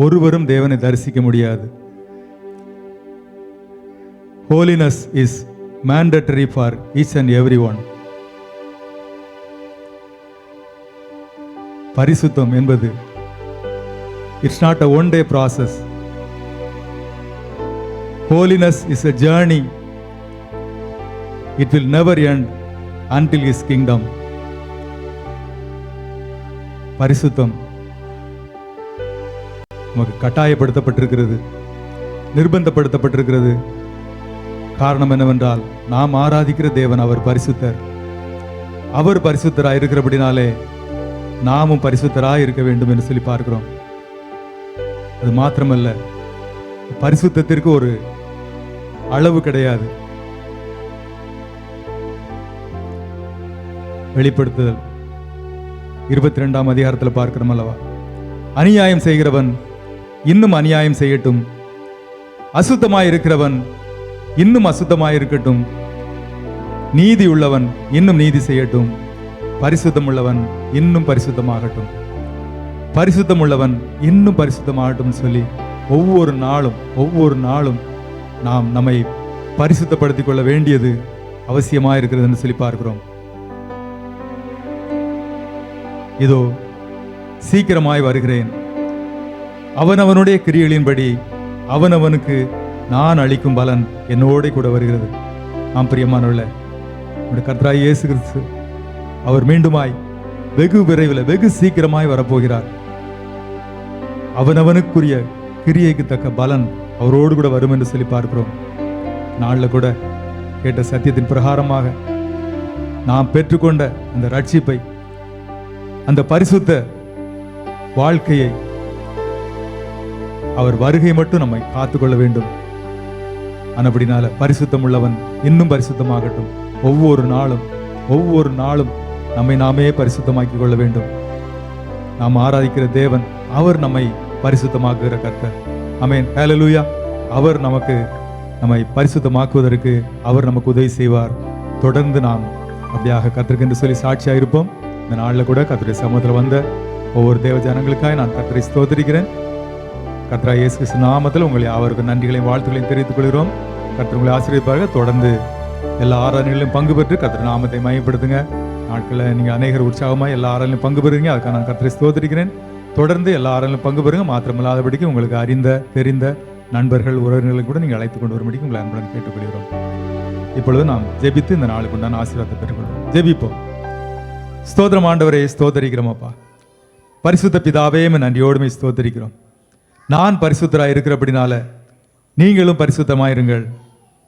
ஒருவரும் தேவனை தரிசிக்க முடியாது. Holiness is mandatory for each and everyone. பரிசுத்தம் என்பது it's not a one day process. Holiness is a journey. It will never end until his kingdom. பரிசுத்தம் நமக்கு கட்டாயப்படுத்தப்பட்டிருக்கிறது, நிர்பந்தப்படுத்தப்பட்டிருக்கிறது. காரணம் என்னவென்றால் நாம் ஆராதிக்கிற தேவன் அவர் பரிசுத்தர். அவர் பரிசுத்தராய் இருக்கிறபடினாலே நாமும் பரிசுத்தராய் இருக்க வேண்டும் என்று சொல்லி பார்க்கிறோம். அது மாத்திரமல்ல, பரிசுத்தத்திற்கு ஒரு அளவு கிடையாது. வெளிப்படுத்துதல் 22ஆம் அதிகாரத்தில் பார்க்கிறோம் அல்லவா, அநியாயம் செய்கிறவன் இன்னும் அநியாயம் செய்யட்டும், அசுத்தமாய் இருக்கிறவன் இன்னும் அசுத்தமாய் இருக்கட்டும், நீதி உள்ளவன் இன்னும் நீதி செய்யட்டும், பரிசுத்தம் உள்ளவன் இன்னும் பரிசுத்தமாகட்டும், பரிசுத்தம் உள்ளவன் இன்னும் பரிசுத்தமாகட்டும் சொல்லி ஒவ்வொரு நாளும் நாம் நம்மை பரிசுத்தப்படுத்திக் கொள்ள வேண்டியது அவசியமாக இருக்கிறது என்று சொல்லி பார்க்கிறோம். இதோ சீக்கிரமாய் வருகிறேன், அவனவனுடைய கிரியைகளின்படி அவனவனுக்கு நான் அளிக்கும் பலன் என்னோட கூட வருகிறது. ஆம் பிரியமானவர்களே, நம்முடைய கர்த்தராகிய இயேசு கிறிஸ்து அவர் மீண்டுமாய் வெகு விரைவில் வெகு சீக்கிரமாய் வரப்போகிறார். அவனவனுக்குரிய கிரியைக்கு தக்க பலன் அவரோடு கூட வரும் என்று சொல்லி பார்க்கிறோம். நாளில் கூட கேட்ட சத்தியத்தின் பிரகாரமாக நாம் பெற்றுக்கொண்ட அந்த ரட்சிப்பை, அந்த பரிசுத்த வாழ்க்கையை, அவர் வருகை மட்டும் நம்மை காத்துக்கொள்ள வேண்டும். ஆனபடினால பரிசுத்தம் உள்ளவன் இன்னும் பரிசுத்தமாகட்டும். ஒவ்வொரு நாளும் நம்மை நாமே பரிசுத்தமாக்கிக் கொள்ள வேண்டும். நாம் ஆராதிக்கிற தேவன் அவர் நம்மை பரிசுத்தமாக்குகிற கர்த்தர். ஆமென், ஹல்லேலூயா. அவர் நம்மை பரிசுத்தமாக்குவதற்கு அவர் நமக்கு உதவி செய்வார். தொடர்ந்து நாம் அப்படியாக கர்த்தருக்கு என்று சொல்லி சாட்சியாக இருப்போம். இந்த நாளில் கூட கர்த்தருடைய சமூகத்தில் வந்த ஒவ்வொரு தேவ ஜனங்களுக்காக நான் கர்த்தரை ஸ்தோத்திரிக்கிறேன். கர்த்தராகிய இயேசு கிறிஸ்து நாமத்தில் உங்களை அவருக்கு நன்றிகளையும் வாழ்த்துக்களையும் தெரிவித்துக் கொள்கிறோம். கர்த்தர் உங்களை ஆசீர்வதிப்பார்கள். தொடர்ந்து எல்லா ஆராதனைகளிலும் பங்கு பெற்று கர்த்தர் நாமத்தை மையப்படுத்துங்க. நாட்களில் நீங்கள் அநேகர் உற்சாகமாக எல்லா ஆராதனையும் பங்கு பெறுவீங்க. அதுக்காக நான் கர்த்தரை ஸ்தோத்திரிக்கிறேன். தொடர்ந்து எல்லா ஆராதனையும் பங்கு பெறுங்க. மாத்திரமில்லாதபடிக்கு உங்களுக்கு தெரிந்த நண்பர்கள் உறவினர்களை கூட நீங்கள் அழைத்து கொண்டு வரும்படிக்கு உங்களை அன்புடன் கேட்டுக்கொள்கிறோம். இப்பொழுது நாம் ஜெபித்து இந்த நாளுக்கு உண்டான ஆசீர்வாதத்தை பெற்றுக்கொள்வோம். ஜெபிப்போம். ஸ்தோத்திரம் ஆண்டவரே, ஸ்தோத்தரிக்கிறோம் அப்பா. பரிசுத்த பிதாவே, நன்றியோடுமை ஸ்தோத்தரிக்கிறோம். நான் பரிசுத்தராக இருக்கிறபடினால நீங்களும் பரிசுத்தமாயிருங்கள்,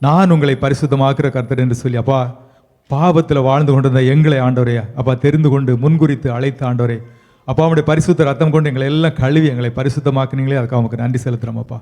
நான் உங்களை பரிசுத்தமாக்குற கர்த்தர் என்று சொல்லி அப்பா, பாவத்தில் வாழ்ந்து கொண்டிருந்த எங்களை ஆண்டவரே அப்பா தெரிந்து கொண்டு முன்குறித்து அழைத்த ஆண்டவரே அப்பா, அவனுடைய பரிசுத்த ரத்தம் கொண்டு எங்களை எல்லாம் கழுவி எங்களை பரிசுத்தமாக்குனீங்களே, அதுக்காக அவனுக்கு நன்றி செலுத்துகிறோம் அப்பா.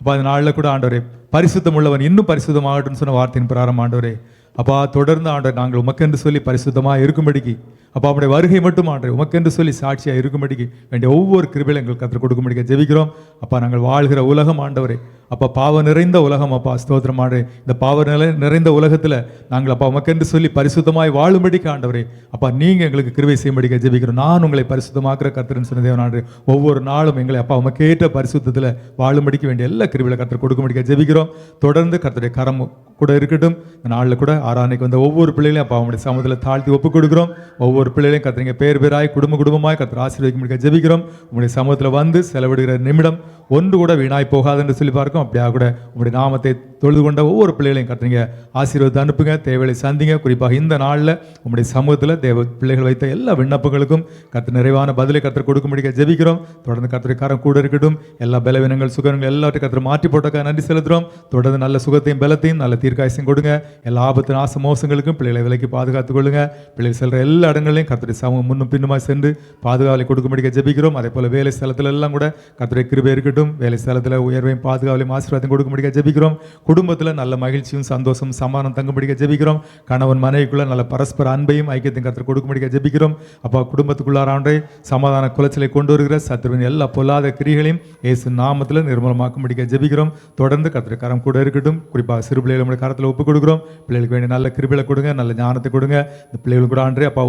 அப்பா, அந்த நாளில் கூட ஆண்டவரே பரிசுத்தம் உள்ளவன் இன்னும் பரிசுத்தமாகட்டும்னு சொன்ன வார்த்தையின் பிரகாரம் ஆண்டவரே அப்பா, தொடர்ந்து ஆண்டவர் நாங்கள் உமக்கென்று சொல்லி பரிசுத்தமாக இருக்கும்படிக்கு அப்பா, அவனுடைய வருகை மட்டும் ஆண்டவர் உமக்கென்று சொல்லி சாட்சியாக இருக்கும்படிக்கு வேண்டிய ஒவ்வொரு கிருபையிலும் எங்களுக்கு கற்றுக் கொடுக்கும்படிக்க ஜெபிக்கிறோம் அப்பா. நாங்கள் வாழ்கிற உலகம் ஆண்டவரே அப்பா, பாவ நிறைந்த உலகம் அப்பா, ஸ்தோத்திரம் ஆண்டவரே. இந்த பாவ நிறைந்த உலகத்தில் நாங்கள் அப்பா உமக்கென்று சொல்லி பரிசுத்தமாய் வாழும்படிக்கு ஆண்டவரே அப்பா, நீங்கள் எங்களுக்கு கிருபை செய்யும்படிக்க ஜெபிக்கிறோம். நான் உங்களை பரிசுத்தமாக்குற கர்த்தர்னு சொன்ன தேவன் ஆண்டவரே, ஒவ்வொரு நாளும் எங்களை அப்பா உமக்கேற்ற பரிசுத்தத்தில் வாழும்படிக்கு வேண்டிய எல்லா கிருபையில கர்த்தர் கொடுக்கும்படிக்க ஜெபிக்கிறோம். தொடர்ந்து கர்த்தருடைய கரம் கூட இருக்கட்டும். இந்த நாளில் கூட ஆராதனைக்கு வந்த ஒவ்வொரு பிள்ளைகளையும் அப்பா அவங்களுடைய சமூகத்தில் தாழ்த்தி ஒப்புக் கொடுக்கிறோம். ஒவ்வொரு பிள்ளைகளையும் கர்த்தர் பேர் பேராய் குடும்பமாய் கர்த்தர் ஆசீர்வதிக்க ஜெபிக்கிறோம். உங்களுடைய சமூகத்தில் வந்து செலவிடுகிற நிமிடம் ஒன்று கூட வீணாய் போகாது என்று சொல்லி பார்க்கும். அப்படியாக கூட உங்களுடைய நாமத்தை தொழுது கொண்ட ஒவ்வொரு பிள்ளைகளையும் கத்துறீங்க ஆசீர்வாதத்தை அனுப்புங்க, தேவையை சந்திங்க. குறிப்பாக இந்த நாளில் உங்களுடைய சமூகத்தில் தேவ பிள்ளைகள் வைத்த எல்லா விண்ணப்பங்களுக்கும் கர்த்தர் நிறைவான பதிலை கர்த்தர் கொடுக்கும்படிக்க ஜெபிக்கிறோம். தொடர்ந்து கர்த்தருடைய கரம் கூட இருக்கட்டும். எல்லா பலவீனங்கள் சுகங்கள் எல்லாத்தையும் கர்த்தர் மாற்றி போட்டக்காக நன்றி செலுத்துகிறோம். தொடர்ந்து நல்ல சுகத்தையும் பலத்தையும் நல்ல தீர்க்காயசையும் கொடுங்க. எல்லா ஆபத்து நாச மோசங்களுக்கும் பிள்ளைகளை விலைக்கு பாதுகாத்துக் கொள்ளுங்க. பிள்ளைகள் செல்ற எல்லா இடங்களையும் கர்த்தருடைய சமூகம் முன்னும் பின்னுமாய் சென்று பாதுகாவலை கொடுக்கும்படிக்க ஜெபிக்கிறோம். அதே போல வேலை ஸ்தலத்தில் எல்லாம் கூட கர்த்தருடைய கிருபை இருக்கட்டும். வேலை ஸ்தலத்தில் உயர்வையும் பாதுகாவலையும் ஆசீர்வாதம் கொடுக்கும்படிக்க ஜெபிக்கிறோம். குடும்பத்தில் நல்ல மகிழ்ச்சியும் சந்தோஷம் சமாதானம் தங்கும்படிக்க ஜெபிக்கிறோம். கணவன் மனைவிக்குள்ள நல்ல பரஸ்பர அன்பையும் ஐக்கியத்தையும் கர்த்தர் கொடுக்கும்படிக்க ஜெபிக்கிறோம். அப்பா குடும்பத்துக்குள்ளாராண்டே சமாதான குலைச்சலை கொண்டு வருகிற சத்துருவின் எல்லா பொல்லாத கிரிகளையும் இயேசு நாமத்தில் நிர்மூலமாக்கும்படிக்க ஜெபிக்கிறோம். தொடர்ந்து கர்த்தருடைய கரம் கூட இருக்கட்டும். குறிப்பாக சிறு பிள்ளைகளை நம்முடைய கரத்தில் ஒப்புக் கொடுக்குறோம். பிள்ளைகளுக்கு வேண்டிய நல்ல கிருபைகளை கொடுங்க, நல்ல ஞானத்தை கொடுங்க. இந்த பிள்ளைகளுக்கு கூட ஆண்டரே அப்பா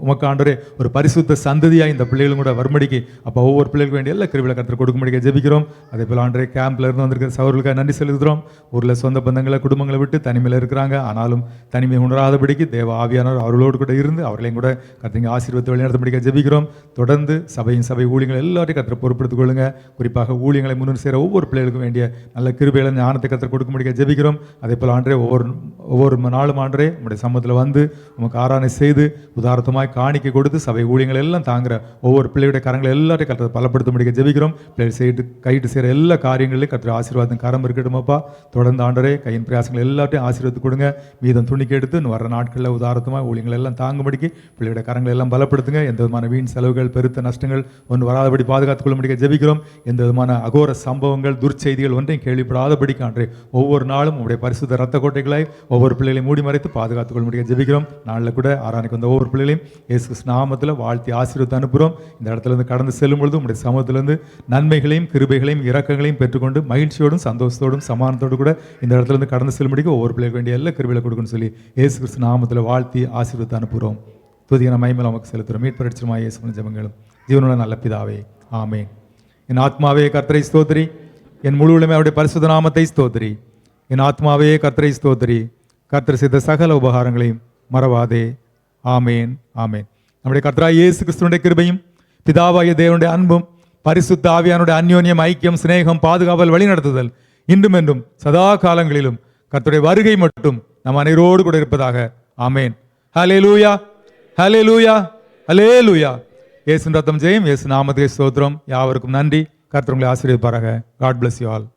உமக்கு ஆண்டரே ஒரு பரிசுத்த சந்ததியாக இந்த பிள்ளைகளும் கூட வரும்படிக்கு அப்பா ஒவ்வொரு பிள்ளைகளுக்கு வேண்டிய எல்லா கிருபைகளை கர்த்தர் கொடுக்கும்படிக்க ஜெபிக்கிறோம். அதே போல ஆண்டரே கேம்ப்ல இருந்து வந்திருக்கிற சகோதரர்களுக்காக நன்றி செலுத்துகிறோம். ஊரில் சொந்த பந்தங்களை குடும்பங்களை விட்டு தனிமையில் இருக்கிறாங்க. ஆனாலும் தனிமை உணராதபடிக்கு தேவ ஆவியானவர் அவர்களோடு கூட இருந்து அவர்களையும் கூட கர்த்தர் ஆசீர்வாதத்தை வழிநடத்தும்படிக்க ஜெபிக்கிறோம். தொடர்ந்து சபை ஊழியங்கள் எல்லாத்தையும் கர்த்தர் பொறுப்படுத்திக் கொள்ளுங்க. குறிப்பாக ஊழியங்களை முன்னிறு செய்கிற ஒவ்வொரு பிள்ளைகளுக்கும் வேண்டிய நல்ல கிருபைகளை ஞானத்தை கர்த்தர் கொடுக்கும்படிக்க ஜெபிக்கிறோம். அதே போல் ஆண்டரே ஒவ்வொரு நாளும் ஆண்டரே உங்களுடைய சமூகத்தில் வந்து உமக்கு ஆராதனை செய்து உதாரணமாய் காணிக்கை கொடுத்து சபை ஊழியங்கள் எல்லாம் தாங்குற ஒவ்வொரு பிள்ளையுடைய கரங்களை எல்லாத்தையும் கர்த்தர் பலப்படுத்தும்படிக்க ஜெபிக்கிறோம். பிள்ளைகள் கைட்டு செய்கிற எல்லா காரியங்களையும் கர்த்தர் ஆசீர்வாதம் கரம் இருக்கட்டுமாப்பா. தொடர்ந்து ஆண்டரே கையின் பிரயாசங்கள் எல்லாத்தையும் ஆசீர்வாதம் கொடுங்க. மீதம் துணிக்கு எடுத்து வர நாட்களில் உதாரணமாக ஊழியங்கள் எல்லாம் தாங்கும்படிக்கு பிள்ளையுடைய கரங்களை எல்லாம் பலப்படுத்துங்க. எந்த விதமான வீண் செலவுகள் பெருத்த நஷ்டங்கள் ஒன்று வராதபடி பாதுகாத்துக் கொள்ளும்படிக்க ஜெபிக்கிறோம். எந்த விதமான அகோர சம்பவங்கள் துர்ச்செய்திகள் ஒன்றையும் கேள்விப்படாதபடிக்கு ஆண்டரே ஒவ்வொரு நாளும் உங்களுடைய பரிசுத்த ரத்த கோட்டைகளாய் ஒவ்வொரு பிள்ளைகளையும் மூடி மறைத்து பாதுகாத்துக் கொள்ளும்படிக்க ஜெபிக்கிறோம். நாளில் கூட ஆராதனைக்கு வந்த ஒவ்வொரு பிள்ளைகளையும் இயேசு கிறிஸ்து நாமத்தில் வாழ்த்தி ஆசீர்வாதம் அனுப்புகிறோம். இந்த இடத்துல இருந்து கடந்து செல்லும் பொழுது உங்களுடைய சமூகத்திலிருந்து நன்மைகளையும் கிருபைகளையும் இரக்கங்களையும் பெற்றுக்கொண்டு மகிழ்ச்சியோடும் சந்தோஷத்தோடும் சமாதானத்தோடு கூட இந்த இடத்துல இருந்து கடந்து செல்லும்படிக்கு ஒவ்வொரு பிள்ளைக்கு வேண்டிய எல்லா கிருபைகளை கொடுக்குன்னு சொல்லி இயேசு கிறிஸ்து நாமத்தில் வாழ்த்தி ஆசீர்வாதம் அனுப்புகிறோம். துதியான மகிமையில் நமக்கு செலுத்துகிறோம். மீட்பரட்சமாய் இயேசுவின் ஜெபங்களும் ஜீவனுள்ள நல்ல பிதாவே, ஆமென். என் ஆத்மாவே கர்த்தரை ஸ்தோத்திரி, என் முழு உலகமே அவருடைய பரிசுத்த நாமத்தை ஸ்தோத்திரி. என் ஆத்மாவே கர்த்தரை ஸ்தோத்திரி, கர்த்தர் செய்த சகல உபகாரங்களையும் மறவாதே. ஆமேன், ஆமேன். நம்முடைய கர்த்தராகிய இயேசு கிறிஸ்துவினுடைய கிருபையும் பிதாவாகிய தேவனுடைய அன்பும் பரிசுத்த ஆவியானுடைய அந்யோன்யம் ஐக்கியம் சிநேகம் பாதுகாவல் வழிநடத்துதல் இன்றும் என்றும் சதா காலங்களிலும் கர்த்தருடைய வருகை மட்டும் நம் அனைவரோடு கூட இருப்பதாக. ஆமேன். ஹல்லேலூயா, ஹல்லேலூயா, ஹல்லேலூயா. இயேசுவின் ரத்தம் ஜெயம், இயேசு நாமத்துக்கே ஸ்தோத்திரம். யாவருக்கும் நன்றி. கர்த்தர் உங்களை ஆசீர்வதிப்பாராக. God bless you all.